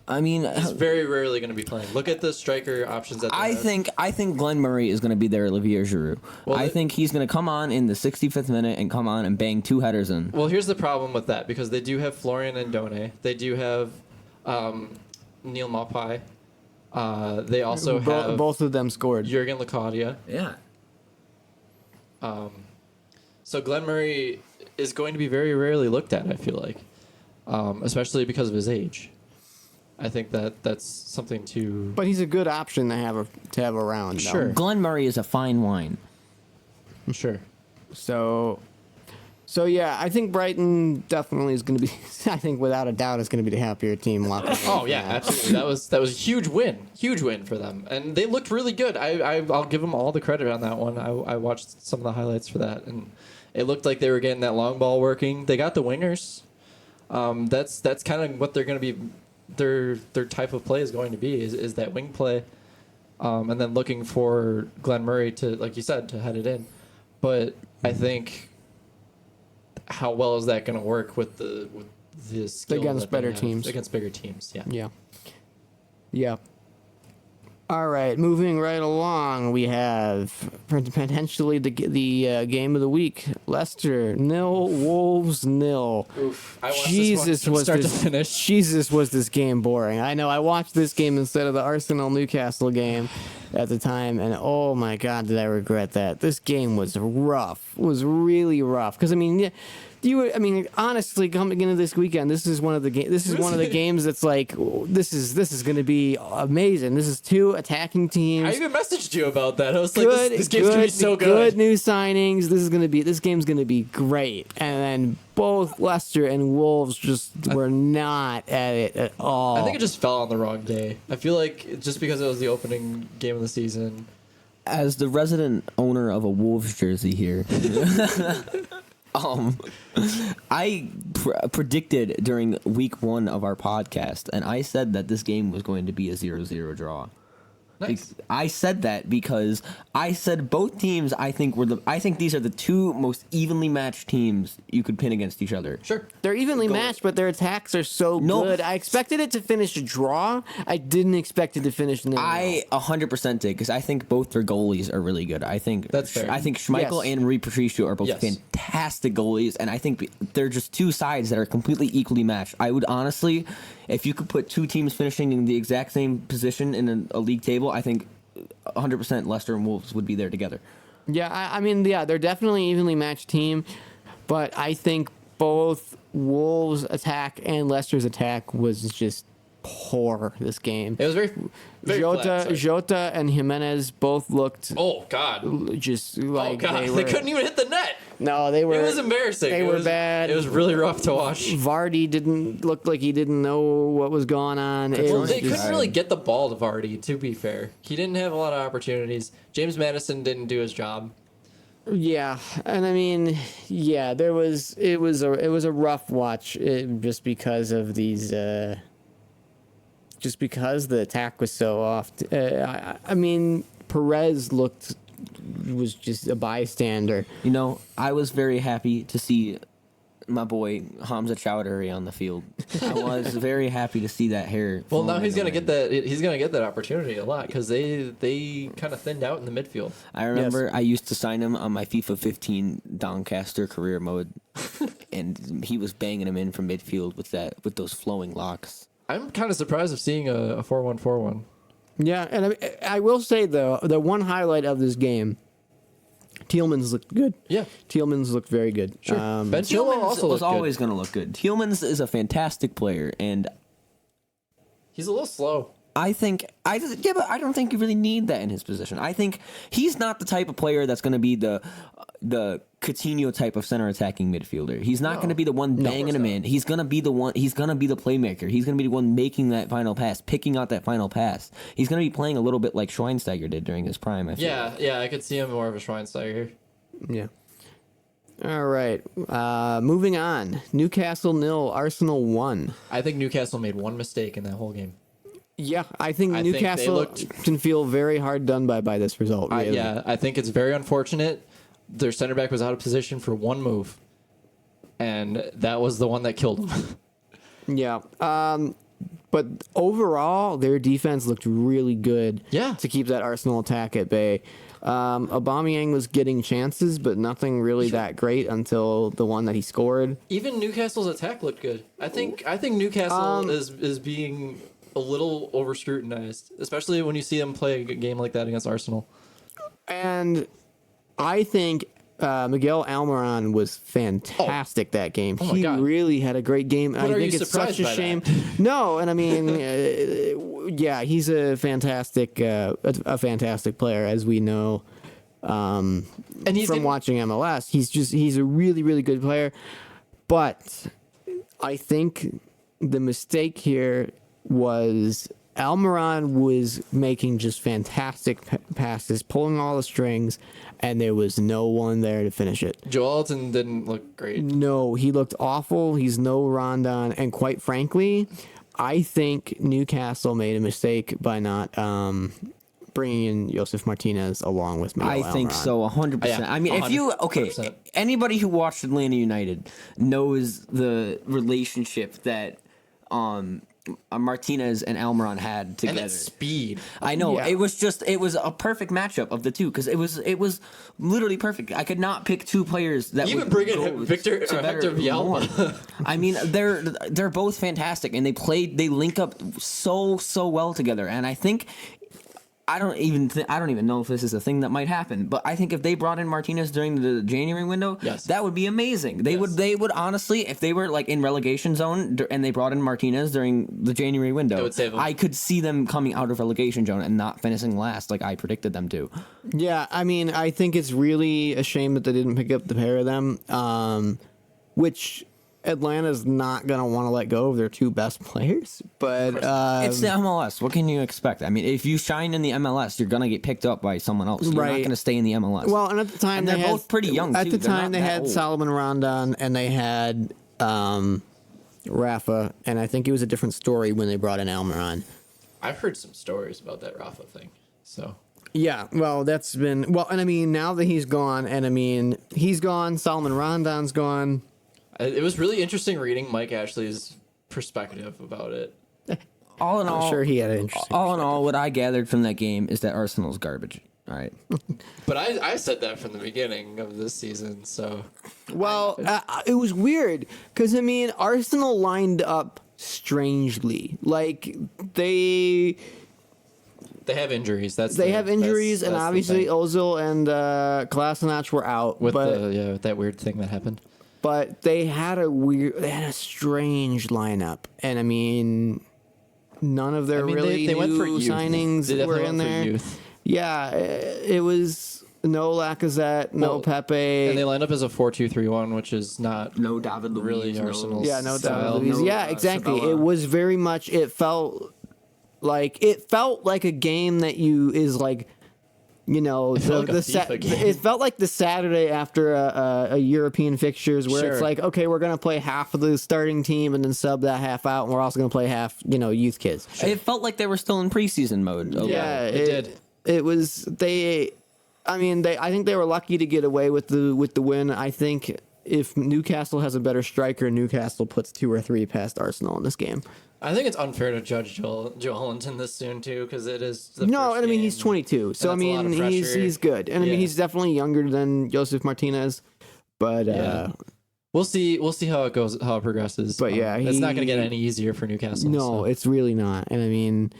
I mean, He's very rarely going to be playing. Look at the striker options that they have. I think Glenn Murray is going to be their Olivier Giroud. Well, I think he's going to come on in the 65th minute and come on and bang 2 headers in. Well, here's the problem with that because they do have Florian Ndone. They do have Neil Maupay. They also have both of them scored. Jurgen Lacadia. Yeah. So Glenn Murray is going to be very rarely looked at, I feel like, especially because of his age. I think that's something to. But he's a good option to have around. Sure. Glenn Murray is a fine wine. Sure. So yeah, I think Brighton definitely is going to be. I think without a doubt is going to be the happier team. Oh yeah, absolutely. That was a huge win for them, and they looked really good. I'll give them all the credit on that one. I watched some of the highlights for that, and it looked like they were getting that long ball working. They got the wingers. That's kind of what they're going to be. Their type of play is going to be is that wing play, and then looking for Glenn Murray to, like you said, to head it in. But I think how well is that going to work with the skill against better teams? Against bigger teams, yeah. Yeah. All right, moving right along, we have potentially the game of the week: Leicester 0, Wolves 0. Oof. I watched Jesus, this one from start to finish. Jesus, was this game boring? I know. I watched this game instead of the Arsenal Newcastle game at the time, and oh my God, did I regret that? This game was rough. It was really rough because honestly, coming into this weekend, this is one of the games that's like this is going to be amazing. This is 2 attacking teams. I even messaged you about that. I was like, this game's going to be so good. Good new signings. This game's going to be great. And then both Leicester and Wolves just were not at it at all. I think it just fell on the wrong day. I feel like just because it was the opening game of the season, As the resident owner of a Wolves jersey here, I predicted during week 1 of our podcast, and I said that this game was going to be a 0-0 draw. Nice. I said that because I said both teams I think these are the two most evenly matched teams you could pin against each other. Sure. They're evenly matched, but their attacks are so good. I expected it to finish a draw. I didn't expect it to finish 0-0. I 100% did because I think both their goalies are really good. I think That's fair. I think Schmeichel Yes. and Rui Patricio are both fantastic goalies, and I think they're just two sides that are completely equally matched. I would honestly, if you could put two teams finishing in the exact same position in a league table, I think 100% Leicester and Wolves would be there together. Yeah, I mean, yeah, they're definitely an evenly matched team, but I think both Wolves' attack and Leicester's attack was just poor this game. It was very flat, sorry. Jota and Jimenez both looked Oh God! just Oh like God! they They were. couldn't even hit the net. No, they were. It was embarrassing. They were bad. It was really rough to watch. Vardy didn't look like he didn't know what was going on. It Well, was they just- couldn't really get the ball to Vardy. To be fair, he didn't have a lot of opportunities. James Madison didn't do his job. Yeah, and I mean, yeah, it was a rough watch just because of these. Just because the attack was so off. I mean, Perez was just a bystander. You know, I was very happy to see my boy Hamza Chowdhury on the field. I was very happy to see that hair. Well, now flowing he's in the gonna wind. get that. He's gonna get that opportunity a lot because they kind of thinned out in the midfield. I remember I used to sign him on my FIFA 15 Doncaster career mode, and he was banging him in from midfield with those flowing locks. I'm kind of surprised of seeing a 4-1-4-1. Yeah, and I will say though, the one highlight of this game, Tielemans looked good. Yeah. Tielemans looked very good. Sure. Ben Chilwell Tielemans also was looked always good. going to look good. Tielemans is a fantastic player, and He's a little slow. but I don't think you really need that in his position. I think he's not the type of player that's going to be the Coutinho type of center attacking midfielder. He's not going to be the one banging him in. He's going to be the one. He's going to be the playmaker. He's going to be the one making that final pass, picking out that final pass. He's going to be playing a little bit like Schweinsteiger did during his prime. I feel. Yeah, I could see him more of a Schweinsteiger. Yeah. All right. Moving on. Newcastle 0, Arsenal 1. I think Newcastle made one mistake in that whole game. Yeah, I think I think they Newcastle looked- can feel very hard done by this result. Really. I think it's very unfortunate. Their center back was out of position for one move, and that was the one that killed him. Yeah. But overall, their defense looked really good. Yeah. To keep that Arsenal attack at bay. Aubameyang was getting chances, but nothing really that great until the one that he scored. Even Newcastle's attack looked good. I think Newcastle is being a little over scrutinized, especially when you see them play a game like that against Arsenal. And I think Miguel Almiron was fantastic that game. Oh my He God. really had a great game. I are think you it's such surprised a by shame. No, and I mean, yeah, he's a fantastic player, as we know And he's from getting- watching MLS. He's a really, really good player. But I think the mistake here was Almiron was making just fantastic passes, pulling all the strings, and there was no one there to finish it. Joelton didn't look great. No, he looked awful. He's no Rondon, and quite frankly, I think Newcastle made a mistake by not bringing in Josef Martinez along with Miguel I think Almiron. so, 100%. Yeah, I mean, if you 100%. anybody who watched Atlanta United knows the relationship that Martinez and Almiron had And together. that speed. I know Yeah. it was a perfect matchup of the two because it was literally perfect. I could not pick two players that Even would bring in go Hector to better Villalba. more. I mean, they're both fantastic and they link up so well together. And I think I don't even know if this is a thing that might happen, but I think if they brought in Martinez during the January window, Yes. that would be amazing. They would honestly, if they were like in relegation zone and they brought in Martinez during the January window, It would save them. I could see them coming out of relegation zone and not finishing last like I predicted them to. Yeah, I mean, I think it's really a shame that they didn't pick up the pair of them, which Atlanta's not going to want to let go of their two best players, but It's the MLS. What can you expect? I mean, if you shine in the MLS, you're gonna get picked up by someone else. You're not gonna stay in the MLS. well, and at the time And they they're had both pretty young, At too. the They're time not they that had old. Solomon Rondon and they had Rafa, and I think it was a different story when they brought in Almiron. I've heard some stories about that Rafa thing. So Yeah, well, that's been and I mean now that he's gone, and I mean he's gone, Solomon Rondon's gone. it was really interesting reading Mike Ashley's perspective about it. all in all, I'm sure he had an interesting. all in all, what I gathered from that game is that Arsenal's garbage. All right. But I said that from the beginning of this season. So Well, it was weird because I mean Arsenal lined up strangely, like they they have injuries. they have injuries, and obviously Ozil and Kolasinac were out, with but that weird thing that happened. but they had a strange lineup, and I mean none of their really they went for new youth. signings They were definitely in went for there. youth. Yeah, it was no Lacazette, no Well, Pepe. And they lined up as a 4-2-3-1, which is not No David Luiz. really no- Arsenal's Yeah, no style. doubt. No, Yeah, exactly. Sabella. It was very much. It felt like a game that is like, you know, felt like a FIFA game. it felt like the Saturday after a European fixtures where it's Sure. like, okay, we're gonna play half of the starting team and then sub that half out, and we're also gonna play half, you know, youth kids. It felt like they were still in preseason mode. Yeah, it did. It was they. I mean, I think they were lucky to get away with the win. I think if Newcastle has a better striker, Newcastle puts 2 or 3 past Arsenal in this game. I think it's unfair to judge Joel Linton this soon too, because it is the No, first and I mean he's game. 22, so I that's a lot mean of he's pressure. good, and I mean Yeah. he's definitely younger than Josef Martinez, but Yeah. We'll see how it goes, how it progresses. But yeah, it's not going to he- get any easier for Newcastle. no, so. it's really not. And I mean,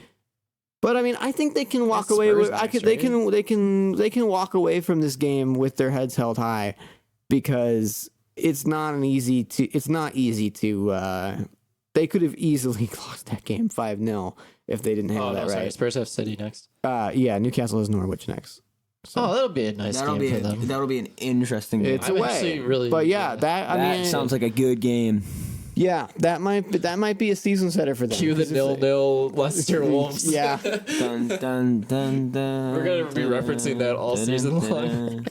but I mean I think they can walk It's away Spurs with. next, They can walk away from this game with their heads held high, because it's not easy to. They could have easily lost that game 5-0 if they didn't have Oh, that no, sorry. right. Spurs have City next. Yeah, Newcastle has Norwich next. Oh, that'll be a nice That'll game be for them. that'll be an interesting game. It's I'm away, actually really- but yeah, yeah. I That mean, sounds like a good game. yeah, that might be a season setter for them. Cue the 0-0 Leicester Wolves. Yeah, Dun, dun, dun, dun, We're gonna be referencing that all season long.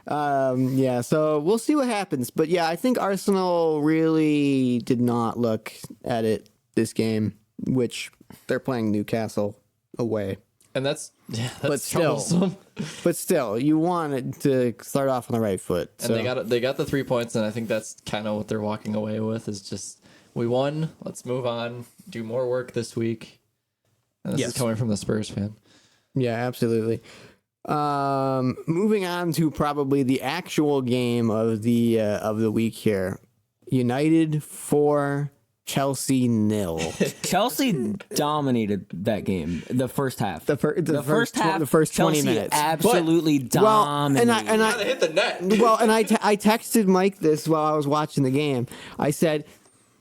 yeah. So we'll see what happens, but yeah, I think Arsenal really did not look at it this game, which they're playing Newcastle away. And that's But still. troublesome. But still, you wanted to start off on the right foot. And So. they got the 3 points, and I think that's kind of what they're walking away with, is just, we won, let's move on, do more work this week. And this Yes. is coming from the Spurs fan. Yeah, absolutely. Moving on to probably the actual game of the week here. United 4, Chelsea 0. Chelsea dominated that game. The first half. The first half. the first 20 Chelsea minutes. absolutely Well, dominated. and I hit the net. well, and I texted Mike this while I was watching the game. I said,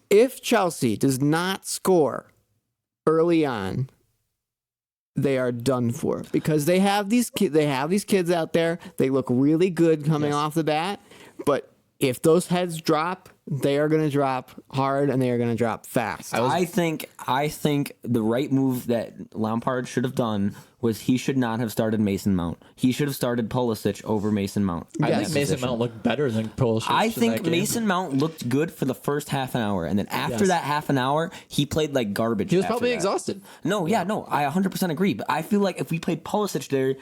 if Chelsea does not score early on, they are done for, because they have these kids out there. They look really good coming off the bat, but if those heads drop, they are going to drop hard, and they are going to drop fast. I think the right move that Lampard should have done was he should not have started Mason Mount. He should have started Pulisic over Mason Mount. I Yes. think Mason Mount looked better than Pulisic. I in think that game. Mason Mount looked good for the first half an hour, and then after Yes. that half an hour, he played like garbage. He was after probably that. exhausted. No, I 100% agree. But I feel like if we played Pulisic there,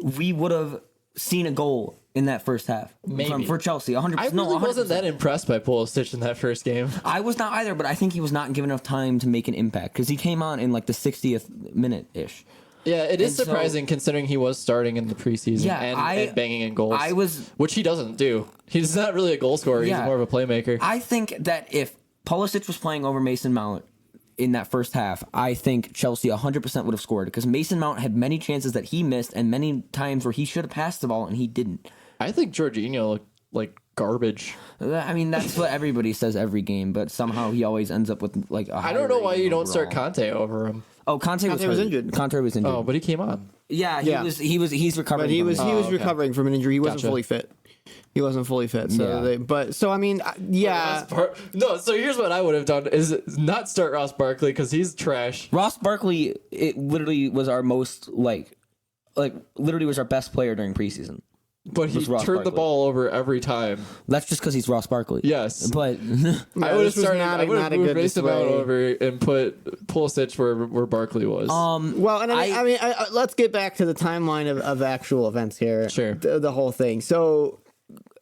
we would have seen a goal in that first half. Maybe. For Chelsea. 100%. I really no, 100%. wasn't that impressed by Pulisic in that first game. I was not either, but I think he was not given enough time to make an impact because he came on in like the 60th minute ish. Yeah, it is And so- surprising considering he was starting in the preseason Yeah, and banging in goals. Which he doesn't do. He's not really a goal scorer. Yeah. He's more of a playmaker. I think that if Pulisic was playing over Mason Mount in that first half, I think Chelsea 100% would have scored because Mason Mount had many chances that he missed and many times where he should have passed the ball and he didn't. I think Jorginho looked like garbage. I mean, that's what everybody says every game, but somehow he always ends up with like a I don't know why high you don't rating start overall. Conte over him. Oh, Conte was was hurt. injured. Conte was injured. Oh, but he came on. Yeah, Yeah. he's recovering. But he was from it. recovering from an injury. He wasn't Gotcha. fully fit. He wasn't fully fit. So No, so here's what I would have done is not start Ross Barkley because he's trash. Ross Barkley, it literally was our most literally was our best player during preseason. But he turned the ball over every time. That's just because he's Ross Barkley. Yes. But I would have started. I would have moved Mason Mount over and put Pulisic where Barkley was. Let's get back to the timeline of actual events here. Sure. The whole thing. So,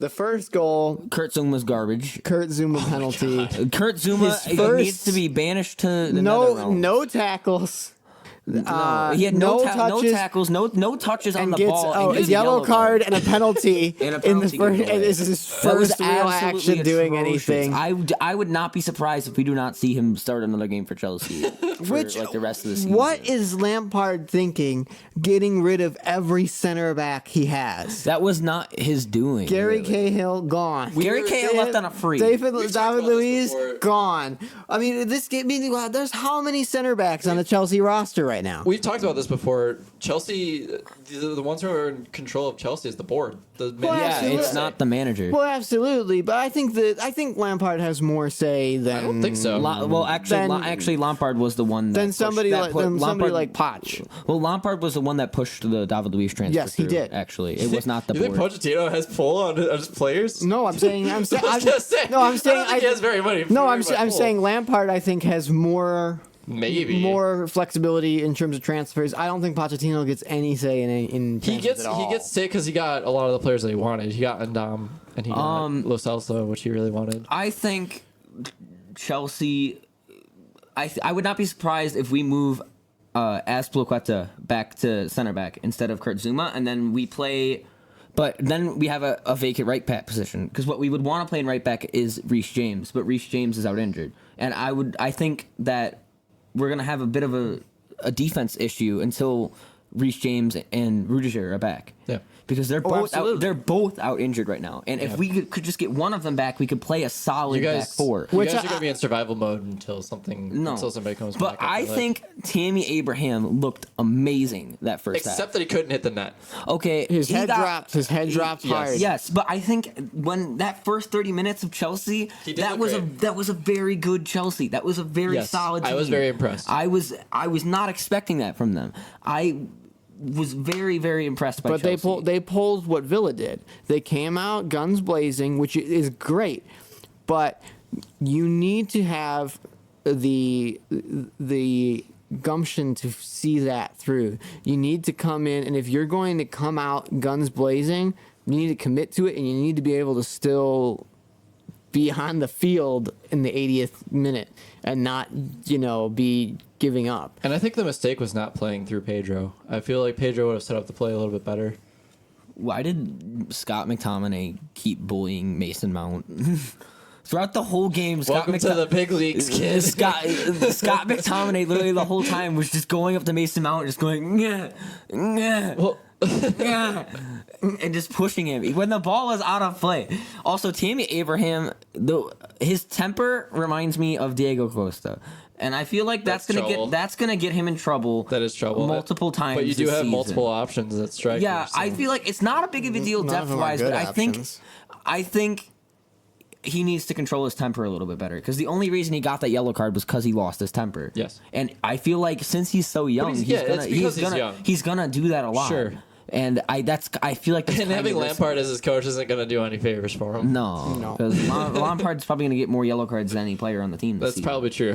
the first goal, Kurt Zuma's garbage. Kurt Zuma penalty. Kurt Zuma needs to be banished to the Netherlands. No tackles. No, he had no tackles, no touches on the ball. A yellow card and a penalty. And a penalty in the first. This is his first real action doing anything. I would not be surprised if we do not see him start another game for Chelsea for the rest of the season. What is Lampard thinking? Getting rid of every center back he has. That was not his doing. Gary Cahill gone. Gary Cahill left on a free. David Luiz gone. I mean, there's how many center backs on the Chelsea roster right now? We've talked about this before. Chelsea, the ones who are in control of Chelsea is the board. It's not the manager. Well, absolutely, but I think Lampard has more say than. I don't think so. Actually, Lampard was the one. Than somebody like Poch. Well, Lampard was the one that pushed the David Luiz transfer. Yes, he did. Actually, it was not the board. board. You think Pochettino has pull on his players? No, I'm saying. I don't think he has very many. I'm saying Lampard. I think has more. Maybe more flexibility in terms of transfers. I don't think Pochettino gets any say in transfers at all. He gets say because he got a lot of the players that he wanted. He got Ndam and he got Lo Celso, which he really wanted. I think Chelsea. I would not be surprised if we move Azpilicueta back to center back instead of Kurt Zuma, and then we play. But then we have a vacant right back position because what we would want to play in right back is Reece James, but Reece James is out injured, and I think that we're gonna have a bit of a defense issue until Reece James and Rudiger are back. Yeah. Because they're both out injured right now. And if we could just get one of them back, we could play a solid back four. You guys are going to be in survival mode until somebody comes back. But I think Tammy Abraham looked amazing that first half. Except that he couldn't hit the net. Okay. His head dropped hard. Yes, but I think when that first 30 minutes of Chelsea, that was a very good Chelsea. That was a very solid team. I was very impressed. I was not expecting that from them. I was very, very impressed by Chelsea. But they pulled what Villa did. They came out guns blazing, which is great. But you need to have the gumption to see that through. You need to come in, and if you're going to come out guns blazing, you need to commit to it, and you need to be able to still be on the field in the 80th minute and not, be giving up. And I think the mistake was not playing through Pedro. I feel like Pedro would have set up the play a little bit better. Why did Scott McTominay keep bullying Mason Mount? Throughout the whole game, Welcome to the big leagues, kid. Scott McTominay literally the whole time was just going up to Mason Mount and just going, and just pushing him when the ball was out of play. Also, Tammy Abraham, his temper reminds me of Diego Costa. And I feel like that's gonna get him in trouble. That is trouble. Multiple times. But you do have multiple options at striker. Yeah, so. I feel like it's not a big of a deal depth wise, but I think he needs to control his temper a little bit better because the only reason he got that yellow card was because he lost his temper. Yes. And I feel like since he's so young, he's gonna do that a lot. Sure. And I feel like that's having Lampard as his coach isn't going to do any favors for him. No, because Lampard's probably going to get more yellow cards than any player on the team. That's probably true.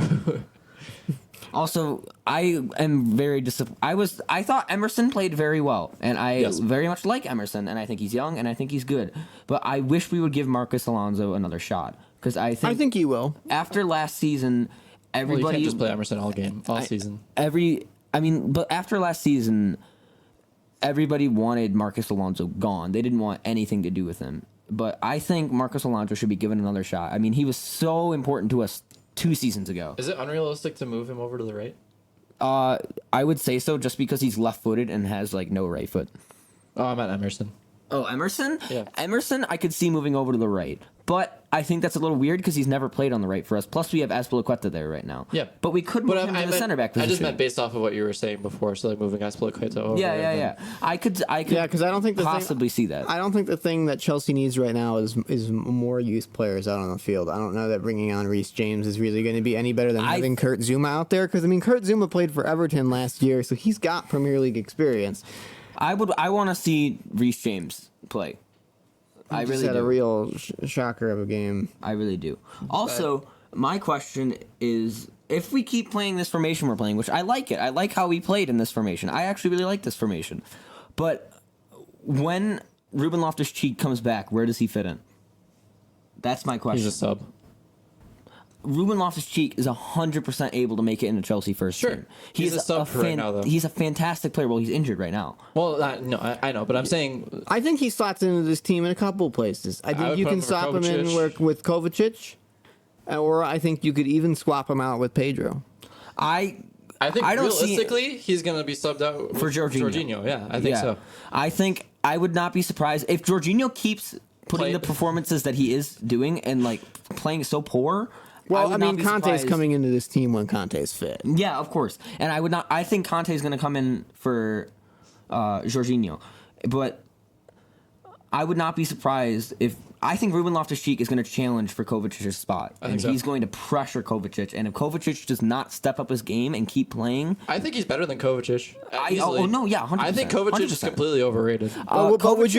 Also, I am very disappointed. I thought Emerson played very well, and I very much like Emerson, and I think he's young, and I think he's good. But I wish we would give Marcus Alonso another shot because I think he will. After last season, everybody you can't just play Emerson all season. But after last season, everybody wanted Marcus Alonso gone. They didn't want anything to do with him. But I think Marcus Alonso should be given another shot. I mean, he was so important to us 2 seasons ago. Is it unrealistic to move him over to the right? I would say so just because he's left-footed and has, no right foot. Oh, I meant Emerson. Oh, Emerson? Yeah. Emerson, I could see moving over to the right. But I think that's a little weird because he's never played on the right for us. Plus, we have Azpilicueta there right now. Yeah. But we could move him to the center back position. I just meant based off of what you were saying before, so like moving Azpilicueta over. Yeah. I could because I don't think possibly see that. I don't think the thing that Chelsea needs right now is more youth players out on the field. I don't know that bringing on Reece James is really going to be any better than having Kurt Zuma out there. Because, I mean, Kurt Zuma played for Everton last year, so he's got Premier League experience. I want to see Reece James play. I really had do. a real shocker of a game. I really do. Also, my question is, if we keep playing this formation we're playing, which I like it. I like how we played in this formation. I actually really like this formation. But when Ruben Loftus-Cheek comes back, where does he fit in? That's my question. He's a sub. Ruben Loftus-Cheek is 100% able to make it into Chelsea first team. He's a sub right now, though. He's a fantastic player. Well, he's injured right now. Well, I know, but I'm saying... I think he slots into this team in a couple places. I think you can swap him in with Kovacic, or I think you could even swap him out with Pedro. I think realistically, he's going to be subbed out for Jorginho. Yeah, I think so. I think I would not be surprised if Jorginho keeps putting the performances that he is doing and like playing so poor. Well, I mean, Conte's coming into this team when Conte's fit. Yeah, of course. And I would not. I think Conte's going to come in for Jorginho, but I would not be surprised if. I think Ruben Loftus-Cheek is going to challenge for Kovacic's spot, and he's going to pressure Kovacic. And if Kovacic does not step up his game and keep playing, I think he's better than Kovacic. 100%. I think Kovacic 100%. Is completely overrated. But would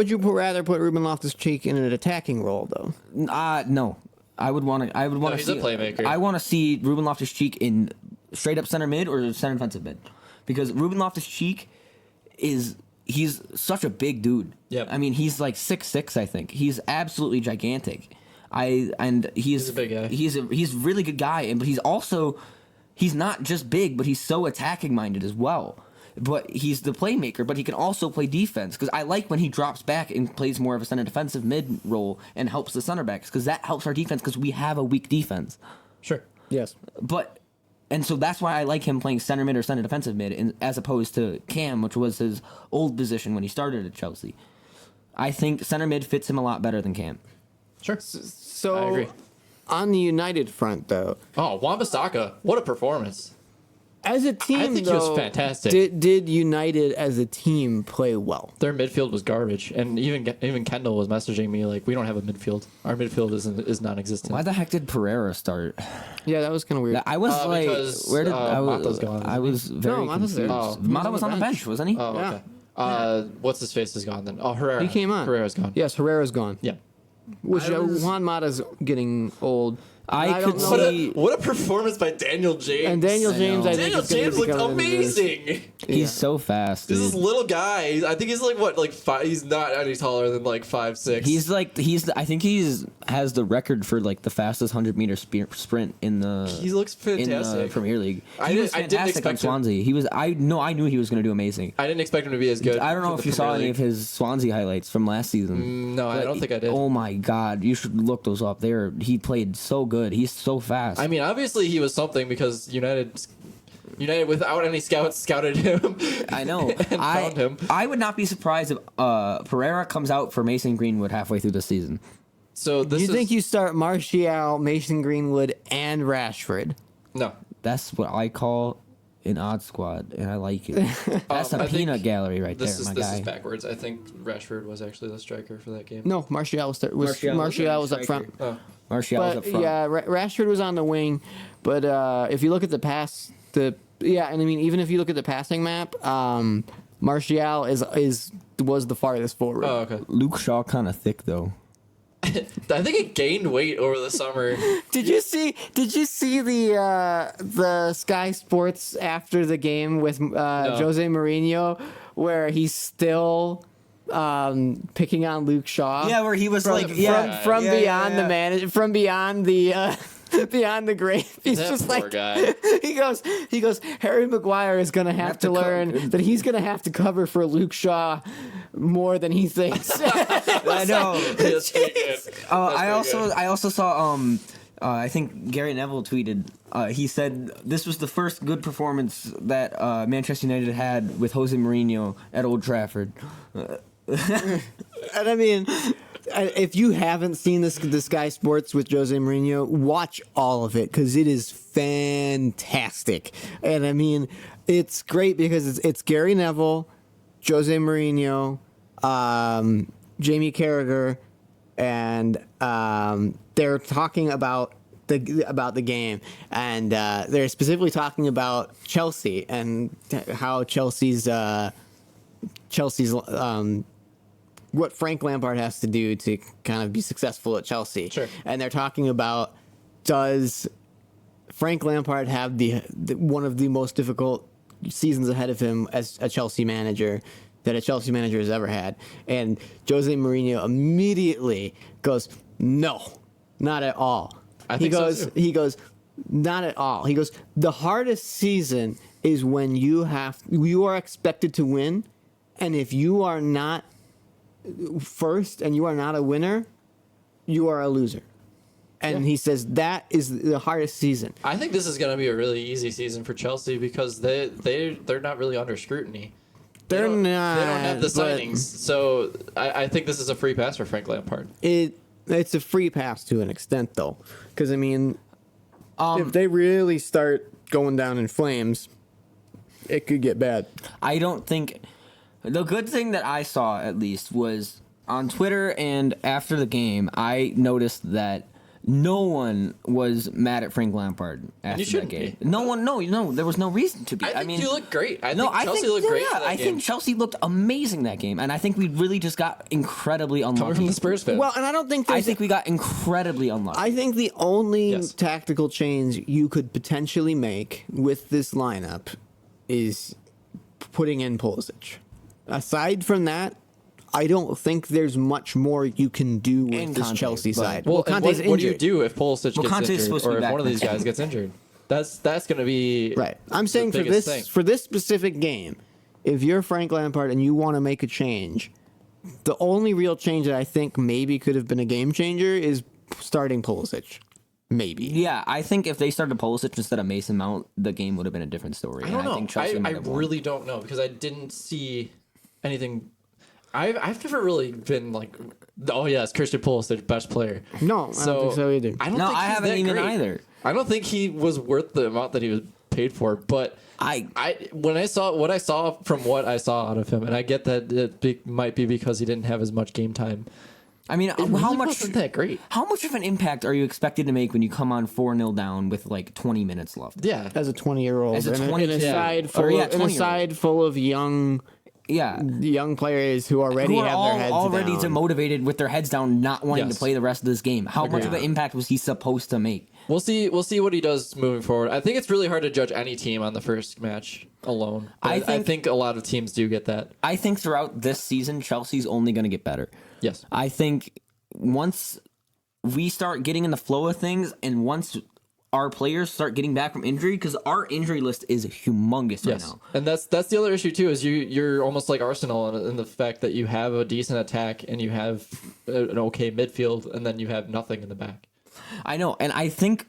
you rather put Ruben Loftus-Cheek in an attacking role though? No. I would want to. He's a playmaker. I want to see Ruben Loftus-Cheek in straight up center mid or center defensive mid, because Ruben Loftus-Cheek he's such a big dude. Yep. I mean, he's like 6'6", I think. He's absolutely gigantic. He's a big guy. He's a really good guy, but he's not just big, but he's so attacking minded as well. But he's the playmaker, but he can also play defense. Because I like when he drops back and plays more of a center defensive mid role and helps the center backs, because that helps our defense, because we have a weak defense. Sure. Yes. And so that's why I like him playing center mid or center defensive mid, as opposed to Cam, which was his old position when he started at Chelsea. I think center mid fits him a lot better than Cam. Sure. So I agree. On the United front, though. Oh, Wan-Bissaka. What a performance. As a team, I think he was fantastic. Did United as a team play well? Their midfield was garbage, and even Kendall was messaging me like, "We don't have a midfield. Our midfield is non-existent." Why the heck did Pereira start? Yeah, that was kind of weird. I was like, where did Mata's gone? I was very Mata's there. confused. Mata was on the bench, wasn't he? Oh, okay. What's his face is gone then? Oh, Herrera. He came on. Herrera's gone. Yes, Herrera's gone. Yeah. Which Juan Mata's getting old. I could see what a performance by Daniel James. And Daniel James, I think Daniel James looked amazing. He's so fast. This little guy. I think he's like 5. He's not any taller than like 5'6". I think has the record for like the fastest 100-meter sprint in the. He looks fantastic in the Premier League. I didn't expect Swansea. I knew he was going to do amazing. I didn't expect him to be as good. I don't know if you saw any of his Swansea highlights from last season. No, I don't think I did. Oh my God, you should look those up. He played so good. He's so fast. I mean, obviously he was something, because United without any scouts scouted him. I know. And found him. I would not be surprised if Pereira comes out for Mason Greenwood halfway through the season. So you think you start Martial, Mason Greenwood, and Rashford? No. That's what I call an odd squad, and I like it. That's a peanut gallery right there, my guy. This is backwards. I think Rashford was actually the striker for that game. No, Martial was up front. Oh. Martial was up front. Yeah, Rashford was on the wing, but if you look at and I mean, even if you look at the passing map, Martial was the farthest forward. Oh, okay. Luke Shaw kind of thick though. I think he gained weight over the summer. Did you see the Sky Sports after the game with Jose Mourinho, where he's still picking on Luke Shaw? Yeah, where he was from beyond the grave. He's that just poor like guy. He goes. Harry Maguire is gonna have to learn that he's gonna have to cover for Luke Shaw more than he thinks. I know. That's pretty good. I also saw I think Gary Neville tweeted. He said this was the first good performance that Manchester United had with Jose Mourinho at Old Trafford. And I mean, if you haven't seen this Sky Sports with Jose Mourinho, watch all of it because it is fantastic. And I mean, it's great because it's Gary Neville, Jose Mourinho, Jamie Carragher, and they're talking about the game, and they're specifically talking about Chelsea and how Chelsea's what Frank Lampard has to do to kind of be successful at Chelsea. Sure. And they're talking about, does Frank Lampard have the one of the most difficult seasons ahead of him as a Chelsea manager that a Chelsea manager has ever had? And Jose Mourinho immediately goes, no, not at all. He goes, not at all. He goes, the hardest season is when you are expected to win, and if you are not first and you are not a winner, you are a loser. And he says that is the hardest season. I think this is going to be a really easy season for Chelsea because they're not really under scrutiny. They don't have the signings, so I think this is a free pass for Frank Lampard. It's a free pass to an extent, though, because I mean, if they really start going down in flames, it could get bad. I don't think. The good thing that I saw, at least, was on Twitter and after the game, I noticed that no one was mad at Frank Lampard after that game. Be. No one, no, there was no reason to be. I mean, you look great. I think Chelsea looked looked great. Yeah, I think Chelsea looked amazing that game, and I think we really just got incredibly unlucky. Coming from the Spurs fan. Well, and I don't think I think we got incredibly unlucky. I think the only tactical change you could potentially make with this lineup is putting in Pulisic. Aside from that, I don't think there's much more you can do with this Chelsea side. Well, Conte's what do you do if Pulisic gets injured, or if one of these guys gets injured? That's going to be right. I'm saying for this specific game, if you're Frank Lampard and you want to make a change, the only real change that I think maybe could have been a game changer is starting Pulisic. Maybe. Yeah, I think if they started Pulisic instead of Mason Mount, the game would have been a different story. I don't know. I think Chelsea I really don't know because I didn't see anything. I've never really been like, oh yes, Christian Pulisic, best player. No, I don't think so either. I haven't even either. I don't think he was worth the amount that he was paid for. But when I saw what I saw from what I saw out of him, and I get that it might be because he didn't have as much game time. I mean, how much wasn't that great? How much of an impact are you expected to make when you come on 4-0 down with like 20 minutes left? Yeah, as a 20-year-old, in a side full of young. Yeah, young players who already have their heads already down. Demotivated with their heads down, not wanting to play the rest of this game. How much of an impact was he supposed to make? We'll see what he does moving forward. I think it's really hard to judge any team on the first match alone. I think a lot of teams do get that. I think throughout this season, Chelsea's only going to get better. Yes. I think once we start getting in the flow of things, and once our players start getting back from injury, because our injury list is humongous right now. And that's the other issue too, is you're almost like Arsenal in the fact that you have a decent attack and you have an okay midfield, and then you have nothing in the back. I know, and I think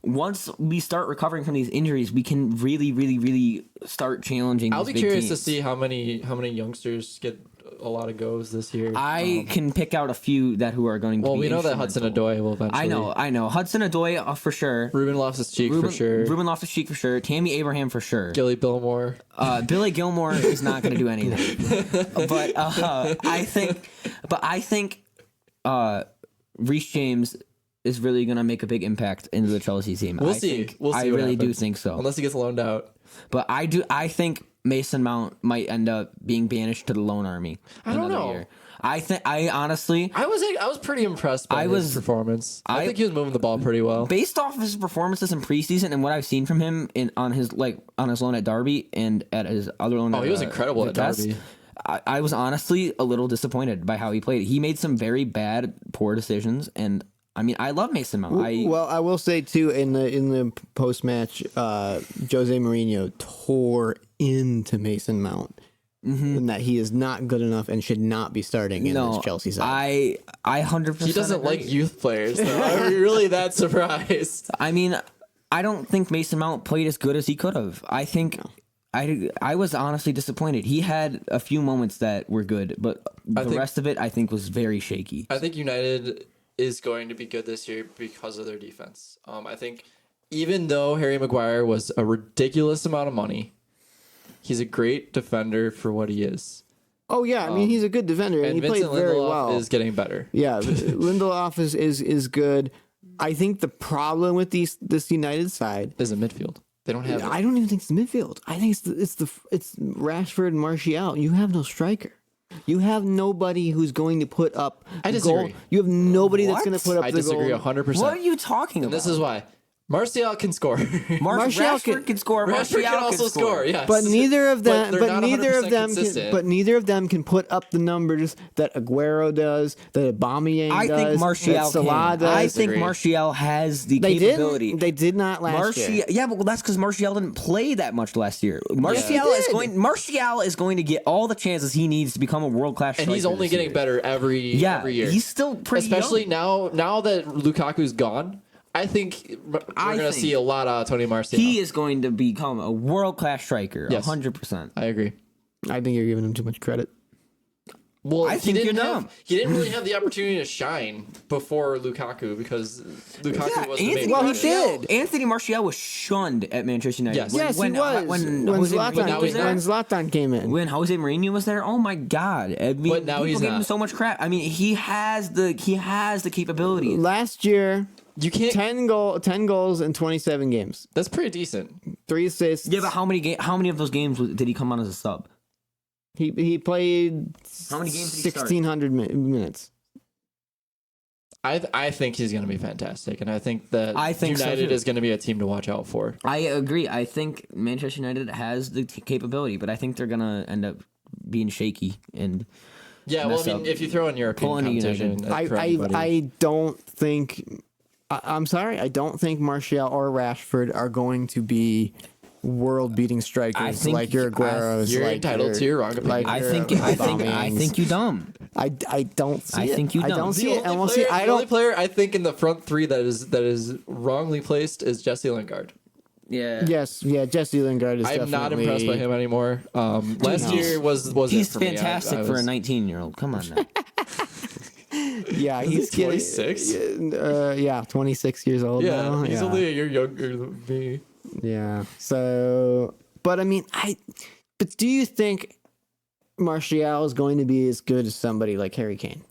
once we start recovering from these injuries, we can really, really, really start challenging. I'll be curious to see how many youngsters get a lot of goes this year. I can pick out a few who are going to. Well, we know that Hudson-Odoi will eventually. I know. Hudson-Odoi for sure. Ruben Loftus-Cheek for sure. Ruben Loftus-Cheek for sure. Tammy Abraham for sure. Billy Gilmore. Billy Gilmore is not going to do anything. But I think Reece James is really going to make a big impact into the Chelsea team. We'll see. I really do think so. Unless he gets loaned out. But I think Mason Mount might end up being banished to the loan army. I don't know. Year. I honestly, I was pretty impressed by his performance. I think he was moving the ball pretty well. Based off of his performances in preseason and what I've seen from him on his loan at Derby and at his other loan. He was incredible at Derby. I was honestly a little disappointed by how he played. He made some very poor decisions, and I mean, I love Mason Mount. I will say too, in the post match, Jose Mourinho tore into Mason Mount, and that he is not good enough and should not be starting in this Chelsea side. I 100%. He doesn't like youth players, though. Are you really that surprised? I mean, I don't think Mason Mount played as good as he could have. I think I was honestly disappointed. He had a few moments that were good, but the rest of it I think was very shaky. I think United is going to be good this year because of their defense. I think even though Harry Maguire was a ridiculous amount of money, he's a great defender for what he is. Oh yeah, I mean he's a good defender and he Vincent played very Lindelof well. Is getting better. Yeah, Lindelof is good. I think the problem with this United side is a midfield. They don't have. I don't even think it's the midfield. I think it's Rashford and Martial. You have no striker. You have nobody who's going to put up. I disagree. Goal. You have nobody that's What? going to put up. I the disagree goal. 100%. What are you talking about? This is why Martial can score. Rashford can score. Rashford can also score. Yes, But neither of them. But neither of them can put up the numbers that Aguero does. That Aubameyang I does. think Martial that Salah can. does. I think Martial has the They capability. didn't. They did not last year. Yeah, but that's because Martial didn't play that much last year. Martial is going to get all the chances he needs to become a world class. And he's only getting better every year. He's still pretty especially young. now that Lukaku's gone. I think we're going to see a lot of Tony Martial. He is going to become a world class striker. Yes. 100%. I agree. I think you're giving him too much credit. Well, I think you're dumb. He didn't really have the opportunity to shine before Lukaku because Lukaku was the main. Well, he did. Anthony Martial was shunned at Manchester United. Yes. Yes, he was. When Zlatan came in. When Jose Mourinho was there, oh my God! I mean, But now he's gave him not. so much crap. I mean, he has the capabilities. Last year, You can't. 10 goals in 27 games, That's pretty decent. 3 assists. Yeah, but how many of those games did he come on as a sub? He played How many games did he start? 1,600 minutes. I think he's going to be fantastic, and I think that so United too. is going to be a team to watch out for. I agree. I think Manchester United has the capability, but I think they're gonna end up being shaky and. Yeah, well, mess I mean, up. if you throw in European Pulling competition, for anybody- I don't think. I'm sorry. I don't think Martial or Rashford are going to be world-beating strikers think- like your Agueros. You're like entitled to your wrong opinion. like I your think Aubameyang's. you dumb. I don't see I it. think you I don't. don't The see it. And we'll player, see. I the only don't. player I think in the front three that is wrongly placed is Jesse Lingard. Yeah. Yes. Yeah. Jesse Lingard is. I'm not definitely- impressed by him anymore. Last year was He's it for me. fantastic for a 19-year-old. Come on now. Yeah, he's he 26? Yeah, 26 years old now. he's yeah. only a year younger than me. Yeah. So, but I mean, but do you think Martial is going to be as good as somebody like Harry Kane?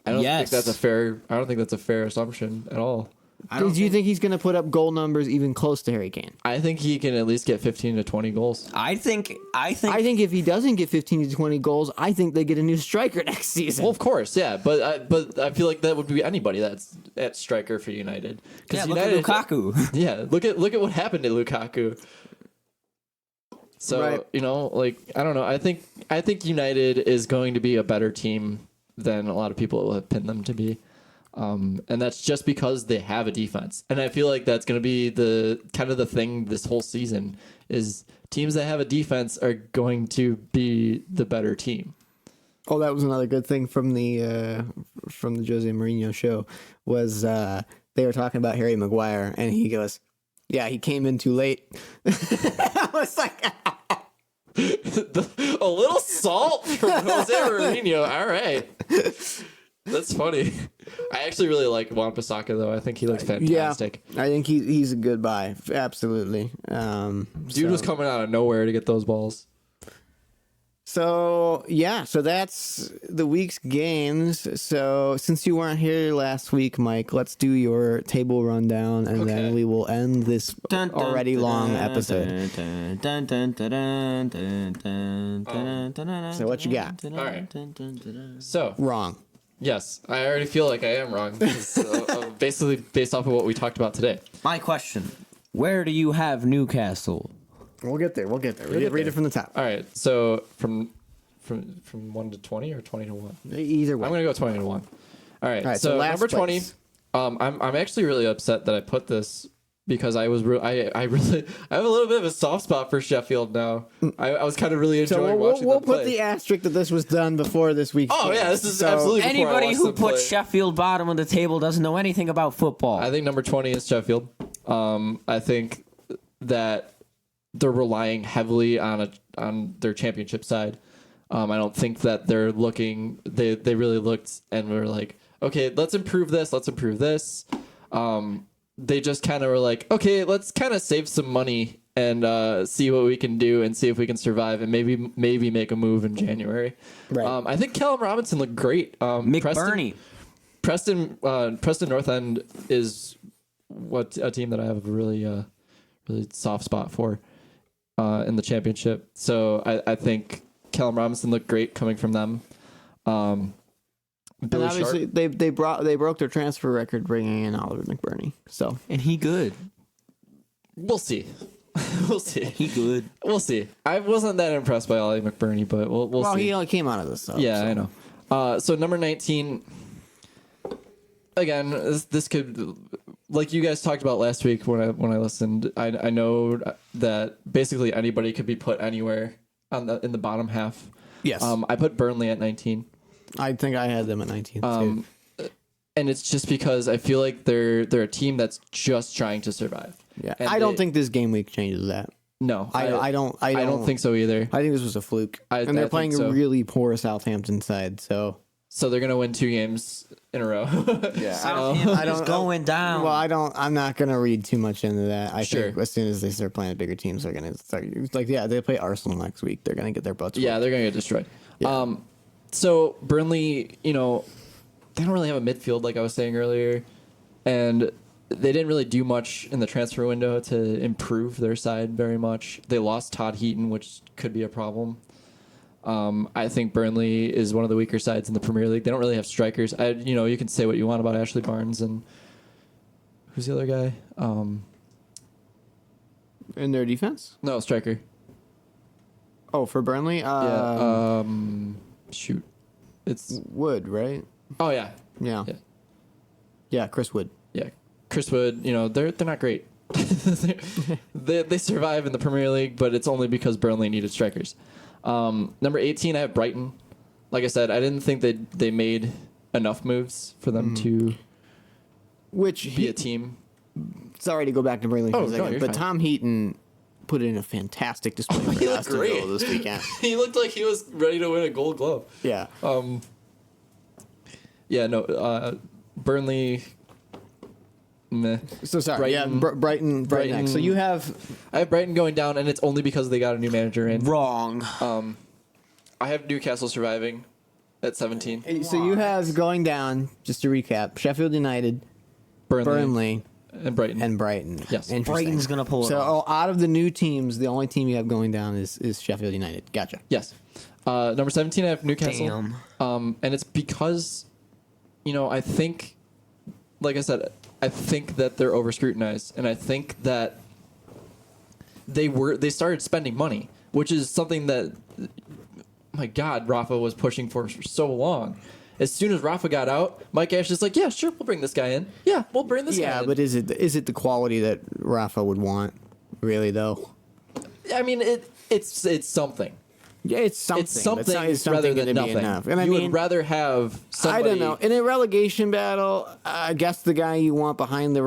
I don't Yes. think that's a fair assumption at all. Do you think he's going to put up goal numbers even close to Harry Kane? I think he can at least get 15 to 20 goals. I think I think if he doesn't get 15 to 20 goals, I think they get a new striker next season. Well, of course, yeah, but I feel like that would be anybody that's at striker for United. yeah, look United, at Lukaku. Yeah, look at what happened to Lukaku. So Right. I don't know. I think United is going to be a better team than a lot of people have pinned them to be. And that's just because they have a defense. And I feel like that's going to be the kind of the thing this whole season is teams that have a defense are going to be the better team. Oh, that was another good thing from the Jose Mourinho show was they were talking about Harry Maguire and he goes, "Yeah, he came in too late." I was like, A little salt from Jose Mourinho. All right. That's funny. I actually really like Wan-Bissaka, though. I think he looks fantastic. yeah, I think he's a good buy. Absolutely. Dude was coming out of nowhere to get those balls. So that's the week's games. So since you weren't here last week, Mike, let's do your table rundown, and then we will end this already long episode. So what you got? All right. So, Wrong. yes, I already feel like I am wrong. Basically, based off of what we talked about today. My question: where do you have Newcastle? We'll get there. Read it from the top. All right. So from 1 to 20 or 20 to 1? Either way. I'm gonna go 20 to 1. All right. All right, so last number 20. place. I'm actually really upset that I put this because I was I have a little bit of a soft spot for Sheffield now. I was kind of really enjoying So watching we'll them play. put the asterisk that this was done before this week's Oh game. yeah, this is So- absolutely before I Anybody watched who them puts play. Sheffield bottom of the table doesn't know anything about football. I think number 20 is Sheffield. I think that they're relying heavily on their championship side. I don't think that they're looking. They really looked and were like, okay, let's improve this. Let's improve this. They just kind of were like, okay, let's kind of save some money and see what we can do and see if we can survive and maybe make a move in January. Right. I think Callum Robinson looked great. McBurney. Preston North End is a team that I have a really soft spot for in the championship. So I think Callum Robinson looked great coming from them. And obviously they broke their transfer record bringing in Oliver McBurney. So And he good. We'll see. We'll see. He good. We'll see. I wasn't that impressed by Ollie McBurney, but we'll see. he only came out of the sub. Yeah, so. I know. So number 19. Again, this could, like you guys talked about last week when I listened. I know that basically anybody could be put anywhere in the bottom half. Yes. I put Burnley at 19. I think I had them at 19 too. And it's just because I feel like they're a team that's just trying to survive. Yeah. And I don't think this game week changes that. No, I don't think so either. I think this was a fluke. I and they're playing think so. a really poor Southampton side, so they're gonna win 2 games in a row. Yeah. Southampton's going down. Well, I'm not gonna read too much into that. I Sure. think as soon as they start playing bigger teams, they're gonna start they play Arsenal next week. They're gonna get their butts. Yeah, whooped. they're gonna get destroyed. Yeah. So Burnley, they don't really have a midfield like I was saying earlier, and they didn't really do much in the transfer window to improve their side very much. They lost Todd Heaton, which could be a problem. I think Burnley is one of the weaker sides in the Premier League. They don't really have strikers. You can say what you want about Ashley Barnes and who's the other guy? In their defense? No, striker. Oh, for Burnley? Yeah. Shoot. It's Wood, right? oh yeah. Yeah. Yeah. Yeah, Chris Wood. Yeah, Chris Wood. They're not great. they survive in the Premier League, but it's only because Burnley needed strikers. Number 18, I have Brighton. Like I said, I didn't think that they made enough moves for them to be a team. Sorry to go back to Burnley for Oh, a no, second, you're but fine. Tom Heaton put in a fantastic display for He looked Aston great. Villa this weekend. He looked like he was ready to win a Gold Glove. Yeah. Burnley. Meh. So sorry. Brighton. Brighton next. So you have I have Brighton going down, and it's only because they got a new manager in. Wrong. I have Newcastle surviving at 17. So you have going down, just to recap, Sheffield United, Burnley, and Brighton. and Brighton. Yes. Interesting. Brighton's gonna pull it So off. out of the new teams, the only team you have going down is Sheffield United. Gotcha. Yes. Number 17, I have Newcastle. Damn. And it's because, I think, like I said, I think that they're over scrutinized, and I think that they started spending money, which is something that, my God, Rafa was pushing for so long. As soon as Rafa got out, Mike Ash is like, yeah, sure, we'll bring this guy in. Yeah, we'll bring this guy in. Yeah, but is it the quality that Rafa would want, really, though? I mean, it's something. Yeah, it's something. It's something, It's rather gonna than be nothing. enough. And You I mean, would rather have somebody. I don't know. In a relegation battle, I guess the guy you want behind the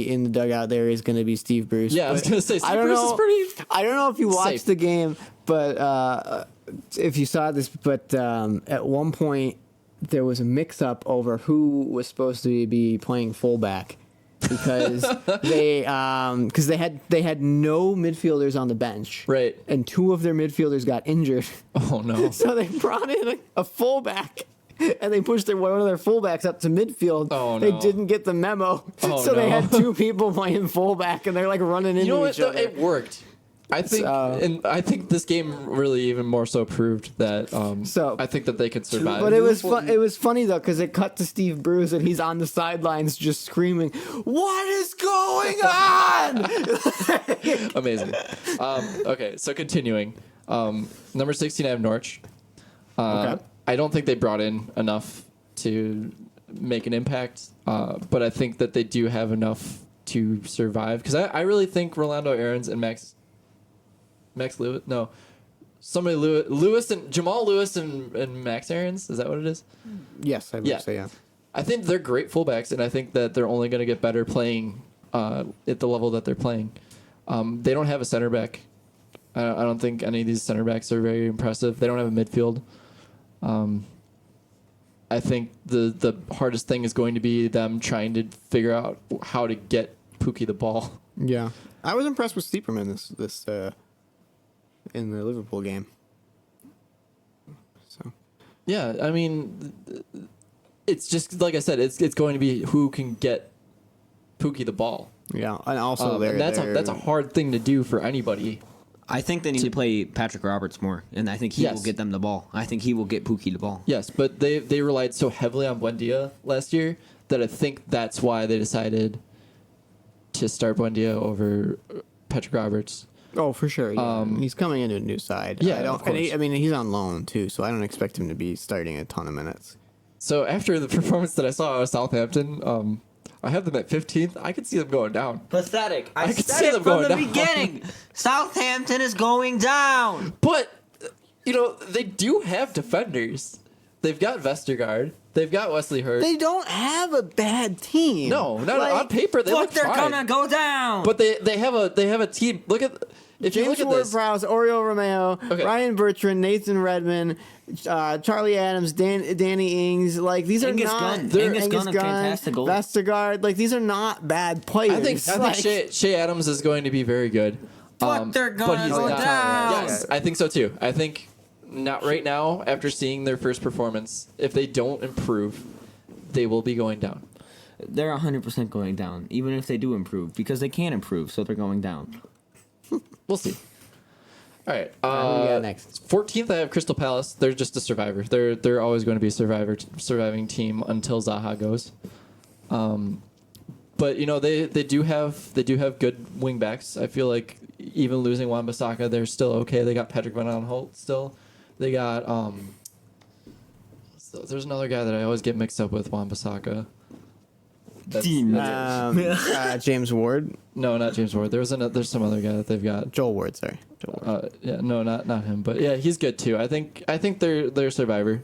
in the dugout there is going to be Steve Bruce. Yeah, I was But gonna say, Steve I don't Bruce know, is pretty I don't know if you watched safe. the game, but if you saw this, but at one point there was a mix-up over who was supposed to be playing fullback. Because they had no midfielders on the bench, Right. and 2 of their midfielders got injured. Oh no. So they brought in a fullback, and they pushed one of their fullbacks up to midfield. Oh, They no. didn't get the memo, Oh, so they no. had 2 people playing fullback, and they're like running into You know what? each Though, other. it worked. I think, and I think this game really even more so proved that. So- I think that they could survive. But it was It was funny though, because it cut to Steve Bruce, and he's on the sidelines just screaming, "What is going on?" Amazing. Okay, so continuing. Number 16, I have Norwich. Okay. I don't think they brought in enough to make an impact, but I think that they do have enough to survive. Because I really think Rolando Aarons and Max Lewis, no, somebody Lewis and Jamal Lewis and Max Aarons, is that what it is? Yes, I would say yeah. I think they're great fullbacks, and I think that they're only going to get better playing at the level that they're playing. They don't have a center back. I don't think any of these center backs are very impressive. They don't have a midfield. I think the hardest thing is going to be them trying to figure out how to get Pookie the ball. Yeah, I was impressed with Stiepermann this in the Liverpool game. So Yeah, I mean, it's just like I said. It's going to be who can get Pookie the ball. yeah, and also And that's a hard thing to do for anybody. I think they need to play Patrick Roberts more, and I think he Yes. will get them the ball. I think he will get Pookie the ball. Yes, but they relied so heavily on Buendia last year that I think that's why they decided to start Buendia over Patrick Roberts. Oh, for sure. Yeah. He's coming into a new side. Yeah, I don't. of course. I mean, he's on loan too, so I don't expect him to be starting a ton of minutes. So after the performance that I saw out of Southampton, I have them at 15th. I could see them going down. Pathetic. I I could said see it them from going the down. beginning. Southampton is going down. But, they do have defenders. They've got Vestergaard. They've got Wesley Hurt. They don't have a bad team. No, not Like, on paper. They Look, look they're fine. gonna go down. But they have a team. Look at if you James look at this. Ward-Prowse, Oriol Romeo, Okay. Ryan Bertrand, Nathan Redmond, Charlie Adams, Danny Ings. Like these are Angus not. Gunn. they're Angus Gunn, a fantastic goal. Vestergaard. Like these are not bad players. I think Like, Shea Adams is going to be very good. But they're gonna he's go not- down. Yes, I think so too. I think not right now. After seeing their first performance, if they don't improve, they will be going down. They're 100% going down, even if they do improve, because they can improve, so they're going down. We'll see. All right. Who we got next? 14th, I have Crystal Palace. They're just a survivor. They're always going to be a surviving team until Zaha goes. But they do have good wing backs. I feel like even losing Wan-Bissaka, they're still okay. They got Patrick Van Aanholt still. They got so there's another guy that I always get mixed up with Wan-Bissaka. James Ward, No, not James Ward. There's some other guy that they've got. Joel Ward. Sorry, Joel Ward. Yeah, no, not him. But yeah, he's good too. I think they're a survivor.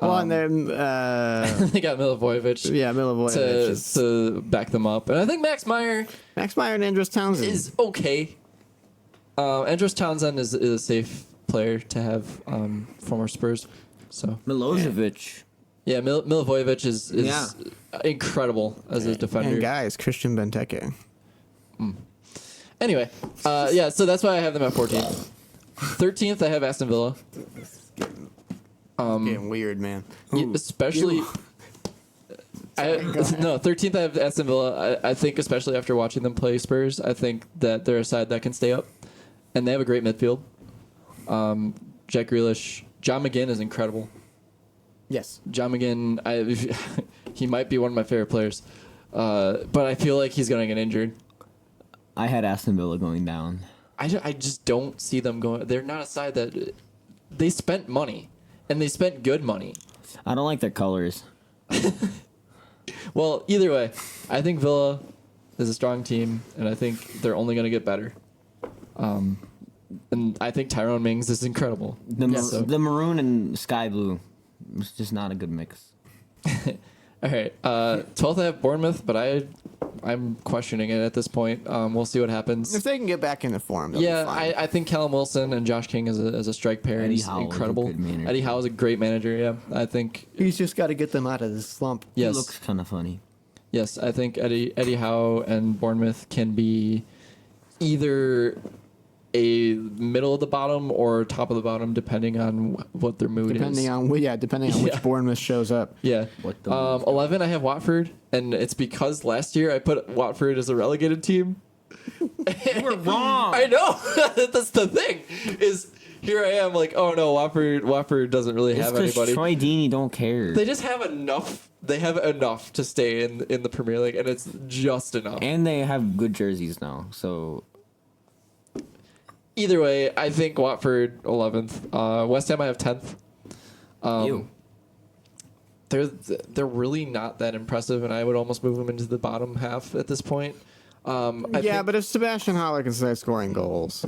Well, and then They got Milivojevic yeah, Milivojevic to back them up, and I think Max Meyer and Andros Townsend is okay. Andros Townsend is a safe player to have former Spurs. So Milosevic. yeah, Milivojevic is Yeah. incredible as a defender. and guys Christian Benteke. Anyway, yeah, so that's why I have them at 14th. 13th, I have Aston Villa. Getting weird, man. Ooh. Especially. 13th I have Aston Villa. I think especially after watching them play Spurs, I think that they're a side that can stay up, and they have a great midfield. Jack Grealish, John McGinn is incredible. Yes. John McGinn, he might be one of my favorite players, but I feel like he's going to get injured. I had Aston Villa going down. I just don't see them going. They're not a side that they spent money, and they spent good money. I don't like their colors. Well, either way, I think Villa is a strong team, and I think they're only going to get better. And I think Tyrone Mings is incredible. The maroon and sky blue was just not a good mix. All right, 12th I have Bournemouth, but I'm questioning it at this point. We'll see what happens. If they can get back into form, they'll be Yeah, fine. I think Callum Wilson and Josh King as a strike pair Eddie is Howe is a incredible. good manager. Eddie Howe is a great manager. Yeah, I think He's just got to get them out of this slump. yes, It looks kind of funny. yes, I think Eddie Howe and Bournemouth can be either a middle of the bottom or top of the bottom, depending on what their mood Depending is. on which Yeah. Bournemouth shows up. Yeah. What the 11, I have Watford, and it's because last year I put Watford as a relegated team. You were wrong. I know. That's the thing. Is here I am like, oh no, Watford doesn't really It's have 'cause anybody. Troy Deeney don't care. They just have enough. They have enough to stay in the Premier League, and it's just enough. And they have good jerseys now, so Either way, I think Watford 11th. West Ham I have 10th. ew. They're really not that impressive, and I would almost move them into the bottom half at this point. I think But if Sebastian Haller can start scoring goals,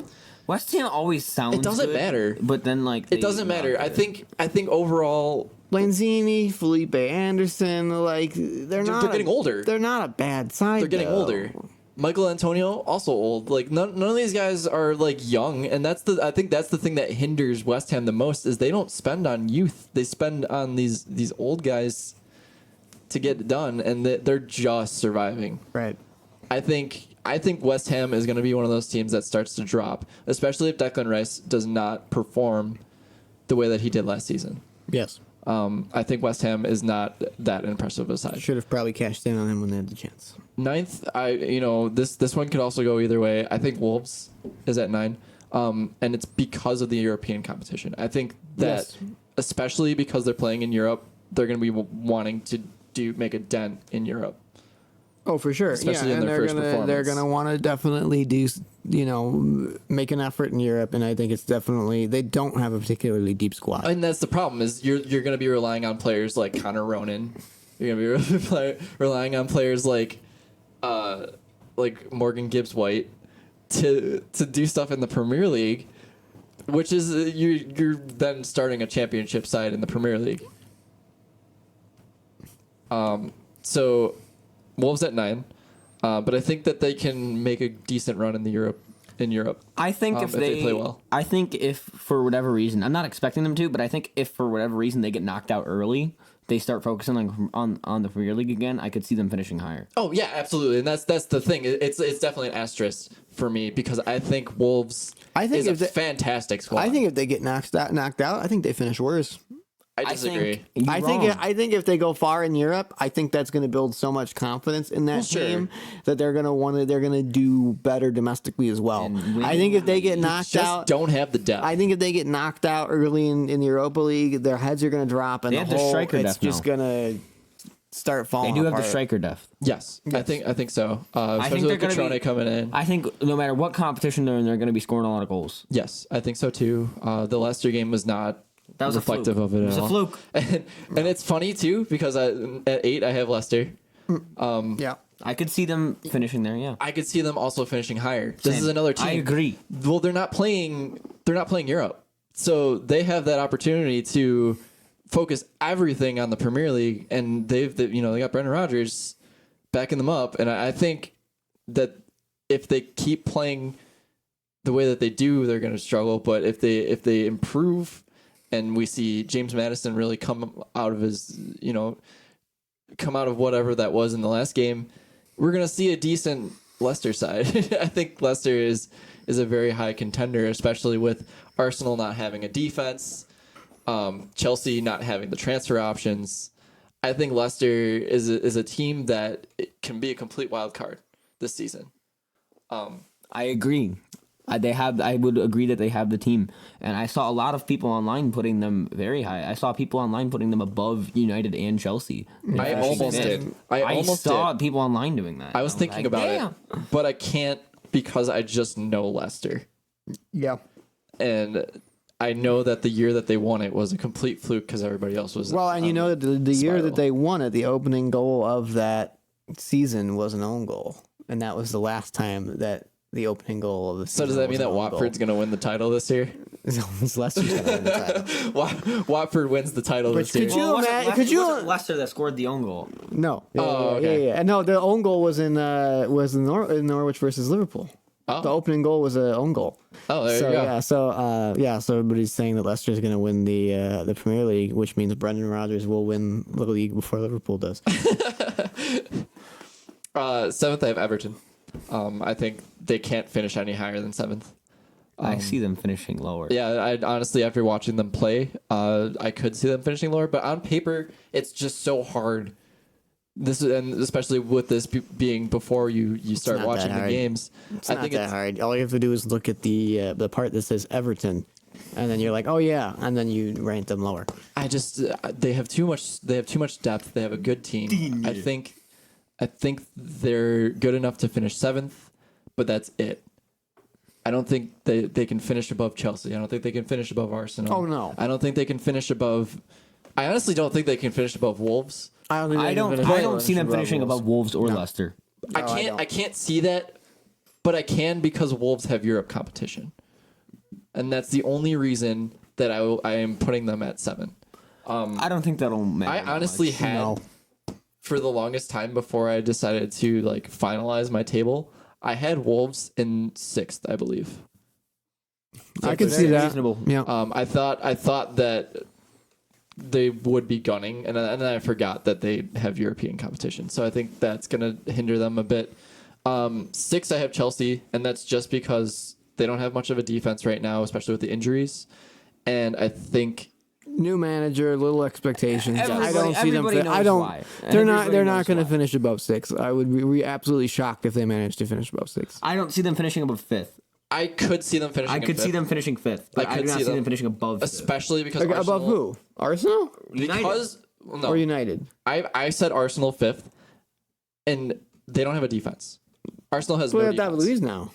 West Ham always sounds It doesn't good, matter. But then like it doesn't matter. I think overall Lanzini, Felipe Anderson, like they're not getting older. They're not a bad side. they're getting though. older. Michael Antonio also old. Like none of these guys are like young, and I think that's the thing that hinders West Ham the most is they don't spend on youth. They spend on these old guys to get it done, and they're just surviving. Right. I think West Ham is going to be one of those teams that starts to drop, especially if Declan Rice does not perform the way that he did last season. Yes. I think West Ham is not that impressive of a side. Should have probably cashed in on him when they had the chance. 9th, this one could also go either way. I think Wolves is at 9, and it's because of the European competition. I think that, especially because they're playing in Europe, they're going to be wanting to make a dent in Europe. Oh, for sure. Especially in their first performance. They're gonna want to definitely do, make an effort in Europe, and I think it's definitely they don't have a particularly deep squad. And that's the problem is you're going to be relying on players like Connor Ronan. You're going to be relying on players like Morgan Gibbs-White to do stuff in the Premier League, which is you're then starting a championship side in the Premier League. So Wolves at 9, but I think that they can make a decent run in Europe. I think if they play well. I think if for whatever reason, I'm not expecting them to, but I think if for whatever reason they get knocked out early, they start focusing on the Premier League again, I could see them finishing higher. Oh yeah, absolutely, and that's the thing. It's definitely an asterisk for me because I think Wolves is a fantastic squad. I think if they get knocked out, I think they finish worse. I disagree. I think if they go far in Europe, I think that's going to build so much confidence in that team that they're going to do better domestically as well. I think if they get knocked out, don't have the depth. I think if they get knocked out early in the Europa League, their heads are going to drop, and it's just going to start falling. They do apart. have the striker depth. Yes. I think so. I think they're going to be coming in. I think no matter what competition they're in, they're going to be scoring a lot of goals. Yes, I think so too. The Leicester game was not. That was reflective of it. It was a fluke. And it's funny too because at 8 I have Leicester. Yeah, I could see them finishing there. Yeah, I could see them also finishing higher. This Same. is another team. I agree. Well, they're not playing Europe, so they have that opportunity to focus everything on the Premier League, and they got Brendan Rodgers backing them up, and I think that if they keep playing the way that they do, they're going to struggle. But if they improve. And we see James Maddison really come out of whatever that was in the last game. We're going to see a decent Leicester side. I think Leicester is a very high contender, especially with Arsenal not having a defense, Chelsea not having the transfer options. I think Leicester is a team that can be a complete wild card this season. I agree. I would agree that they have the team, and I saw a lot of people online putting them very high. I saw people online putting them above United and Chelsea. I almost did. I saw people online doing that. I was thinking about it, but I can't because I just know Leicester. Yeah, and I know that the year that they won it was a complete fluke because everybody else was. Well, and that the year that they won it, the opening goal of that season was an own goal, and that was the last time that. The opening goal of the season. So does that mean that Watford's going to win the title this year? Leicester going to win the title. Watford wins the title this year. Could you Leicester that scored the own goal? No. Okay. Yeah. And no, the own goal was in Norwich versus Liverpool. Oh. The opening goal was an own goal. Oh, there you go. Yeah, so everybody's saying that Leicester's going to win the Premier League, which means Brendan Rodgers will win the league before Liverpool does. 7th, I have Everton. I think they can't finish any higher than 7th. I see them finishing lower. Yeah, I honestly, after watching them play, I could see them finishing lower. But on paper, it's just so hard. And especially with this being before you start watching the games. It's not that hard. All you have to do is look at the part that says Everton, and then you're like, oh yeah, and then you rank them lower. They have too much depth. They have a good team. I think they're good enough to finish 7th, but that's it. I don't think they can finish above Chelsea. I don't think they can finish above Arsenal. Oh, no. I don't think they can finish above... I honestly don't think they can finish above Wolves. I don't see them finishing above Wolves or Leicester. I can't see that, but I can because Wolves have Europe competition. And that's the only reason that I am putting them at 7. I don't think that'll matter. I honestly had... For the longest time before I decided to finalize my table, I had Wolves in 6th, I believe. I can see that. Reasonable. Yeah. I thought that they would be gunning, and then I forgot that they have European competition. So I think that's going to hinder them a bit. 6, I have Chelsea, and that's just because they don't have much of a defense right now, especially with the injuries. And I think New manager, little expectations. I don't see them. Everybody knows I don't. why. They're not. Everybody They're knows not going to why. finish above 6. I would be absolutely shocked if they managed to finish above 6. I don't see them finishing above 5th. I could see them finishing. I could see them finishing 5th, but I do not see them finishing above 5th. especially because Like, Arsenal, above who? Arsenal Because no, or United? I said Arsenal 5th, and they don't have a defense. Arsenal has Well, no they have David defense. Luiz now.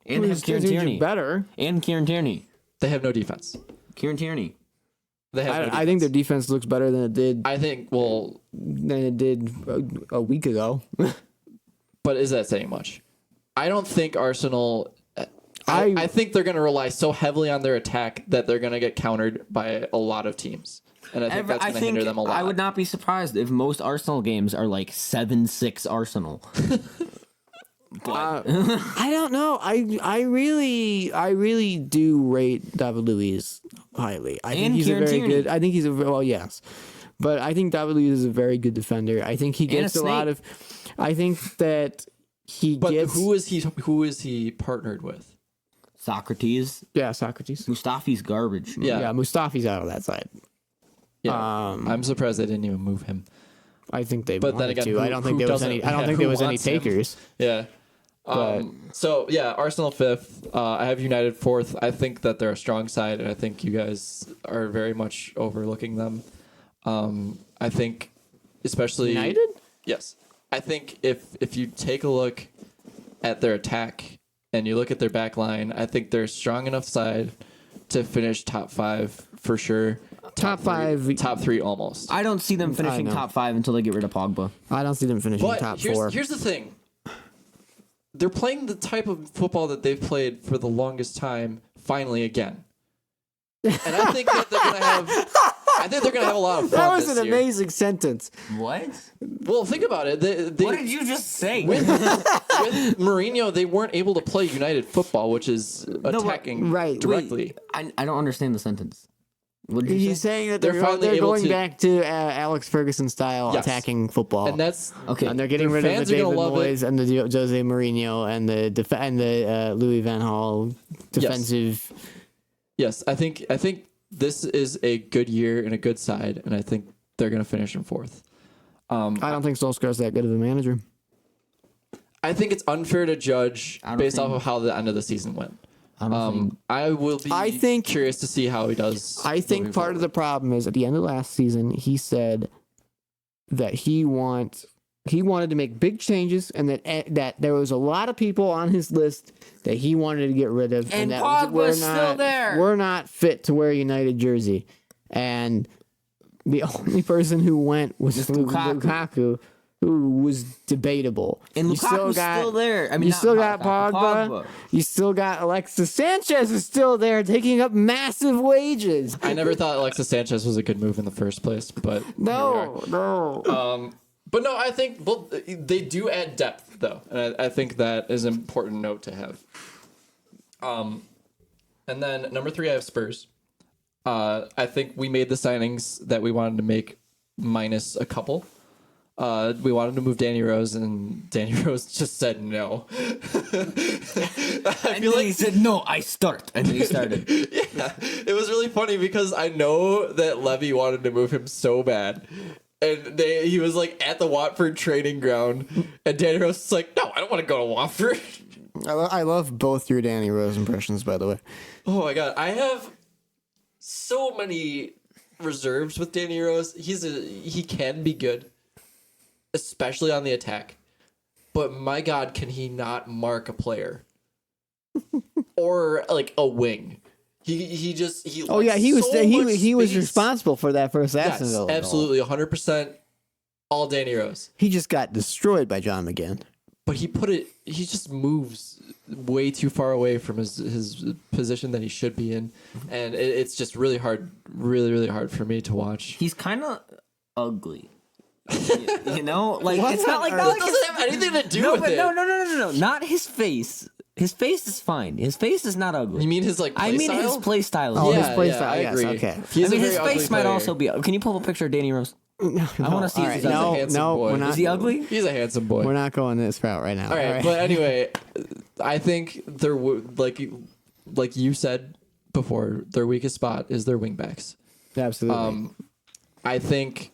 And they have Kieran Tierney. Better. And Kieran Tierney. They have no defense. Kieran Tierney. They have. no I defense. think their defense looks better than it did I think. Well, a week ago. but is that saying much? I don't think Arsenal. I think they're going to rely so heavily on their attack that they're going to get countered by a lot of teams, and I think that's going to hinder them a lot. I would not be surprised if most Arsenal games are like 7-6 Arsenal. I don't know. I really do rate David Luiz highly. I think And he's Kieran a very Tierney. good. I think he's a well, yes, but I think David Luiz is a very good defender. I think he gets a lot of. I think that he But gets. who is he partnered with? Socrates. Yeah, Socrates. Mustafi's garbage. Yeah, Mustafi's out of that side. Yeah. I'm surprised they didn't even move him. I think they But then wanted again, to. I don't think there was any. I don't think there was any takers. Yeah. But- So yeah, Arsenal 5th. I have United 4th. I think that they're a strong side, and I think you guys are very much overlooking them. I think, especially United? Yes, I think if you take a look at their attack and you look at their back line, I think they're a strong enough side to finish top 5 for sure. Top 5. Top 3 almost. I don't see them finishing know. top 5 until they get rid of Pogba. I don't see them finishing But top here's, 4. here's the thing. They're playing the type of football that they've played for the longest time, finally again. And I think that they're gonna have. I think they're gonna have a lot of fun. That was this an year. amazing sentence. What? Well, think about it. They, What did you just say? with Mourinho, they weren't able to play United football, which is attacking right. directly. I don't understand the sentence. What did you He's say? saying that They're they're finally able going to- back to Alex Ferguson style Yes. attacking football. And that's Okay. And they're getting Their rid of fans the are gonna David love it. Moyes and the Jose Mourinho and the Louis Van Gaal defensive. yes. I think this is a good year and a good side, and I think they're gonna finish in 4th. I don't think Solskjaer's that good of a manager. I think it's unfair to judge I don't based think- off of how the end of the season went. I don't think. I will be I think- curious to see how he does. I think moving part of the forward. problem is at the end of last season he said that he wanted to make big changes and that there was a lot of people on his list that he wanted to get rid of And that Pogba's still there. We're not fit to wear a United jersey, and the only person who went was Just Lukaku. Lukaku, who was debatable. And You Lukaku's still there. I mean, you not still got Pogba, Pogba. You still got Alexis Sanchez is still there taking up massive wages. I never thought Alexis Sanchez was a good move in the first place, but here we are. No. But no, I think they do add depth though, and I think that is an important note to have. And then number 3, I have Spurs. I think we made the signings that we wanted to make, minus a couple. We wanted to move Danny Rose, and Danny Rose just said no. And then he said, "No, I start," and then he started. Yeah, it was really funny because I know that Levy wanted to move him so bad. And he was like at the Watford training ground, and Danny Rose was like, "No, I don't want to go to Watford." I love both your Danny Rose impressions, by the way. Oh my god, I have so many reserves with Danny Rose. He can be good, especially on the attack, but my god, can he not mark a player or like a wing? He Oh yeah, he was so much he was space. responsible for that first Aston Yes, Villa goal. absolutely, 100%. All Danny Rose. He just got destroyed by John McGinn. But he just moves way too far away from his position that he should be in. And it's just really hard, really, really hard for me to watch. He's kind of ugly. You know, like What it's not like on not earth? like doesn't have anything to do no, with but it. no, not his face. His face is fine. His face is not ugly. You mean his play I mean style? his play style. Oh, is his good. play style, I yes, agree. okay. He's I mean, a his very face ugly might player. also be. Can you pull up a picture of Danny Rose? I want to see all his right, He's a no, handsome no, boy. we're not. Is he ugly? He's a handsome boy. We're not going this route right now. All right, but anyway, I think like you said before, their weakest spot is their wingbacks. Absolutely. I think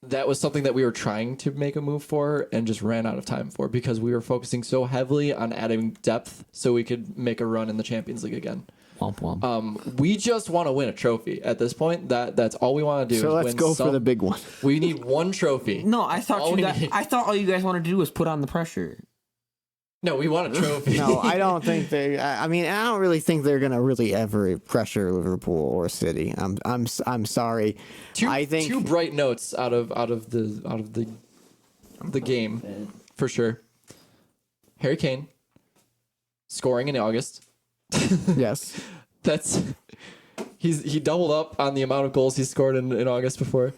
that was something that we were trying to make a move for and just ran out of time for because we were focusing so heavily on adding depth so we could make a run in the Champions League again. Womp womp. We just want to win a trophy at this point. That's all we want to do. So is let's win go for the big one. We need one trophy. No, I thought all you we guys. need- I thought all you guys wanted to do was put on the pressure. No, we want a trophy. No, I don't think they. I mean, I don't really think they're gonna really ever pressure Liverpool or City. I'm sorry. I think two bright notes out of the game for sure. Harry Kane scoring in August. yes. That's he doubled up on the amount of goals he scored in August before.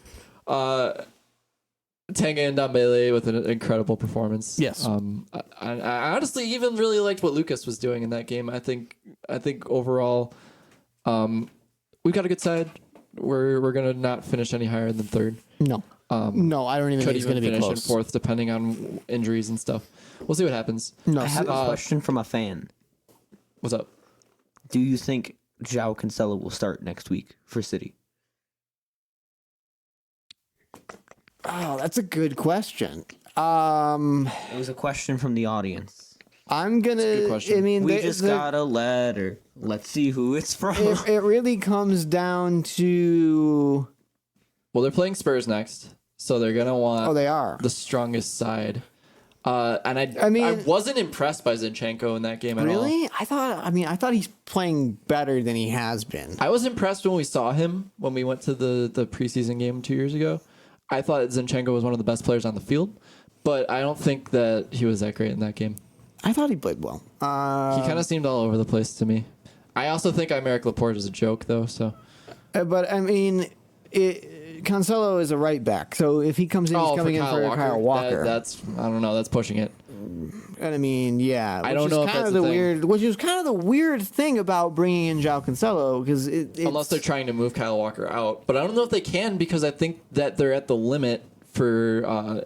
Tanga and Dembele with an incredible performance. Yes. I honestly even really liked what Lucas was doing in that game. I think overall, we got a good side. We're gonna not finish any higher than third. No. No, I don't even Could think it's even gonna be finish in close. fourth, depending on injuries and stuff. We'll see what happens. No, I have a question from a fan. What's up? Do you think João Cancelo will start next week for City? Oh, that's a good question. It was a question from the audience. I'm gonna. good question. I mean, We just got a letter. Let's see who it's from. It really comes down to. Well, they're playing Spurs next, so they're gonna want Oh, they are. the strongest side. And I mean- I wasn't impressed by Zinchenko in that game at all. Really? I thought he's playing better than he has been. I was impressed when we saw him when we went to the preseason game 2 years ago. I thought Zinchenko was one of the best players on the field, but I don't think that he was that great in that game. I thought he played well. He kind of seemed all over the place to me. I also think Aymeric Laporte is a joke, though. So, But I mean, Cancelo is a right back, so if he comes in, he's coming in for Kyle Walker. That's I don't know. That's pushing it. And I mean, yeah, I don't know if that's the thing. Which is kind of the weird thing about bringing in João Cancelo because Unless they're trying to move Kyle Walker out, but I don't know if they can because I think that they're at the limit for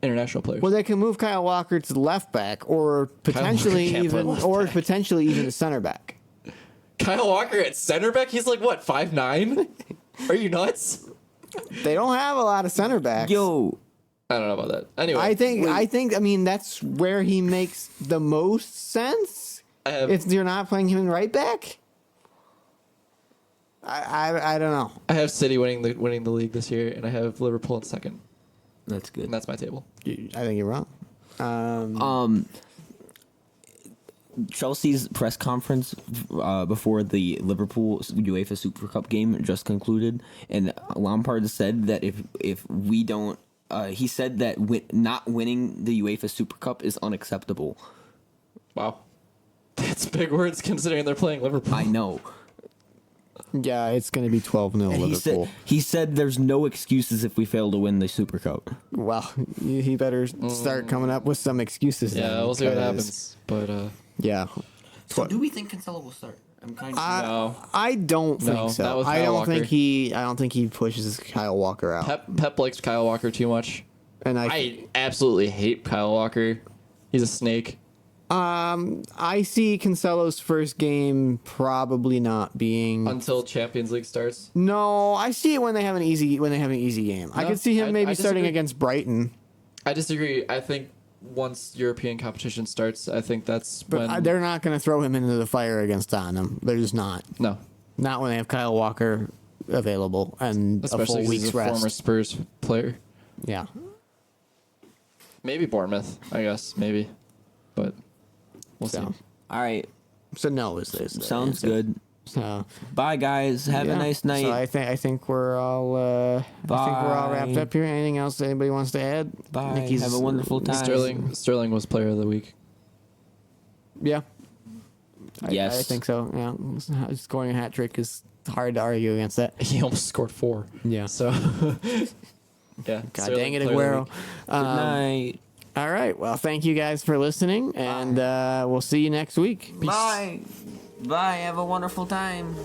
international players. well, they can move Kyle Walker to the left back or potentially can't play even left back. the center back. Kyle Walker at center back? He's like what, 5'9"? Are you nuts? They don't have a lot of center backs. Yo, I don't know about that. Anyway, I think. I mean, that's where he makes the most sense. If you're not playing him in right back, I don't know. I have City winning the league this year, and I have Liverpool in second, that's good. and that's my table. I think you're wrong. Chelsea's press conference before the Liverpool UEFA Super Cup game just concluded, and Lampard said that if we don't, he said that not winning the UEFA Super Cup is unacceptable. Wow, that's big words considering they're playing Liverpool. I know. Yeah, it's going to be 12-0 And Liverpool. he said there's no excuses if we fail to win the Super Cup. Well, he better start coming up with some excuses. Yeah, then, we'll see what because- happens. But Yeah, So do we think Cancelo will start? I'm kind of no, I don't No, think not so. with I Kyle don't Walker. think he pushes Kyle Walker out. Pep likes Kyle Walker too much. And I absolutely hate Kyle Walker. He's a snake. I see Cancelo's first game probably not being. Until Champions League starts. No, I see it when they have an easy game. I No, could see him I maybe starting disagree. against Brighton, I disagree. I think once European competition starts, I think that's but when. they're not going to throw him into the fire against Tottenham. They're just not. No, Not when they have Kyle Walker available and a especially full 'cause week's he's a rest. former Spurs player. Yeah. Maybe Bournemouth, I guess. Maybe, but we'll So, see. all right. so no is this. Sounds good. So, Bye, guys. Have a yeah. nice night. So I think we're all wrapped Bye. up here. Anything else anybody wants to add? Bye. Nicky's- Have a wonderful time. Sterling was player of the week. Yeah. Yes. I think so. Yeah, scoring a hat trick is hard to argue against that. He almost scored 4. Yeah. So Yeah. God Sterling dang it, player of the Aguero. week. Good night. All right. Well, thank you guys for listening, and we'll see you next week. Bye. Bye. Have a wonderful time.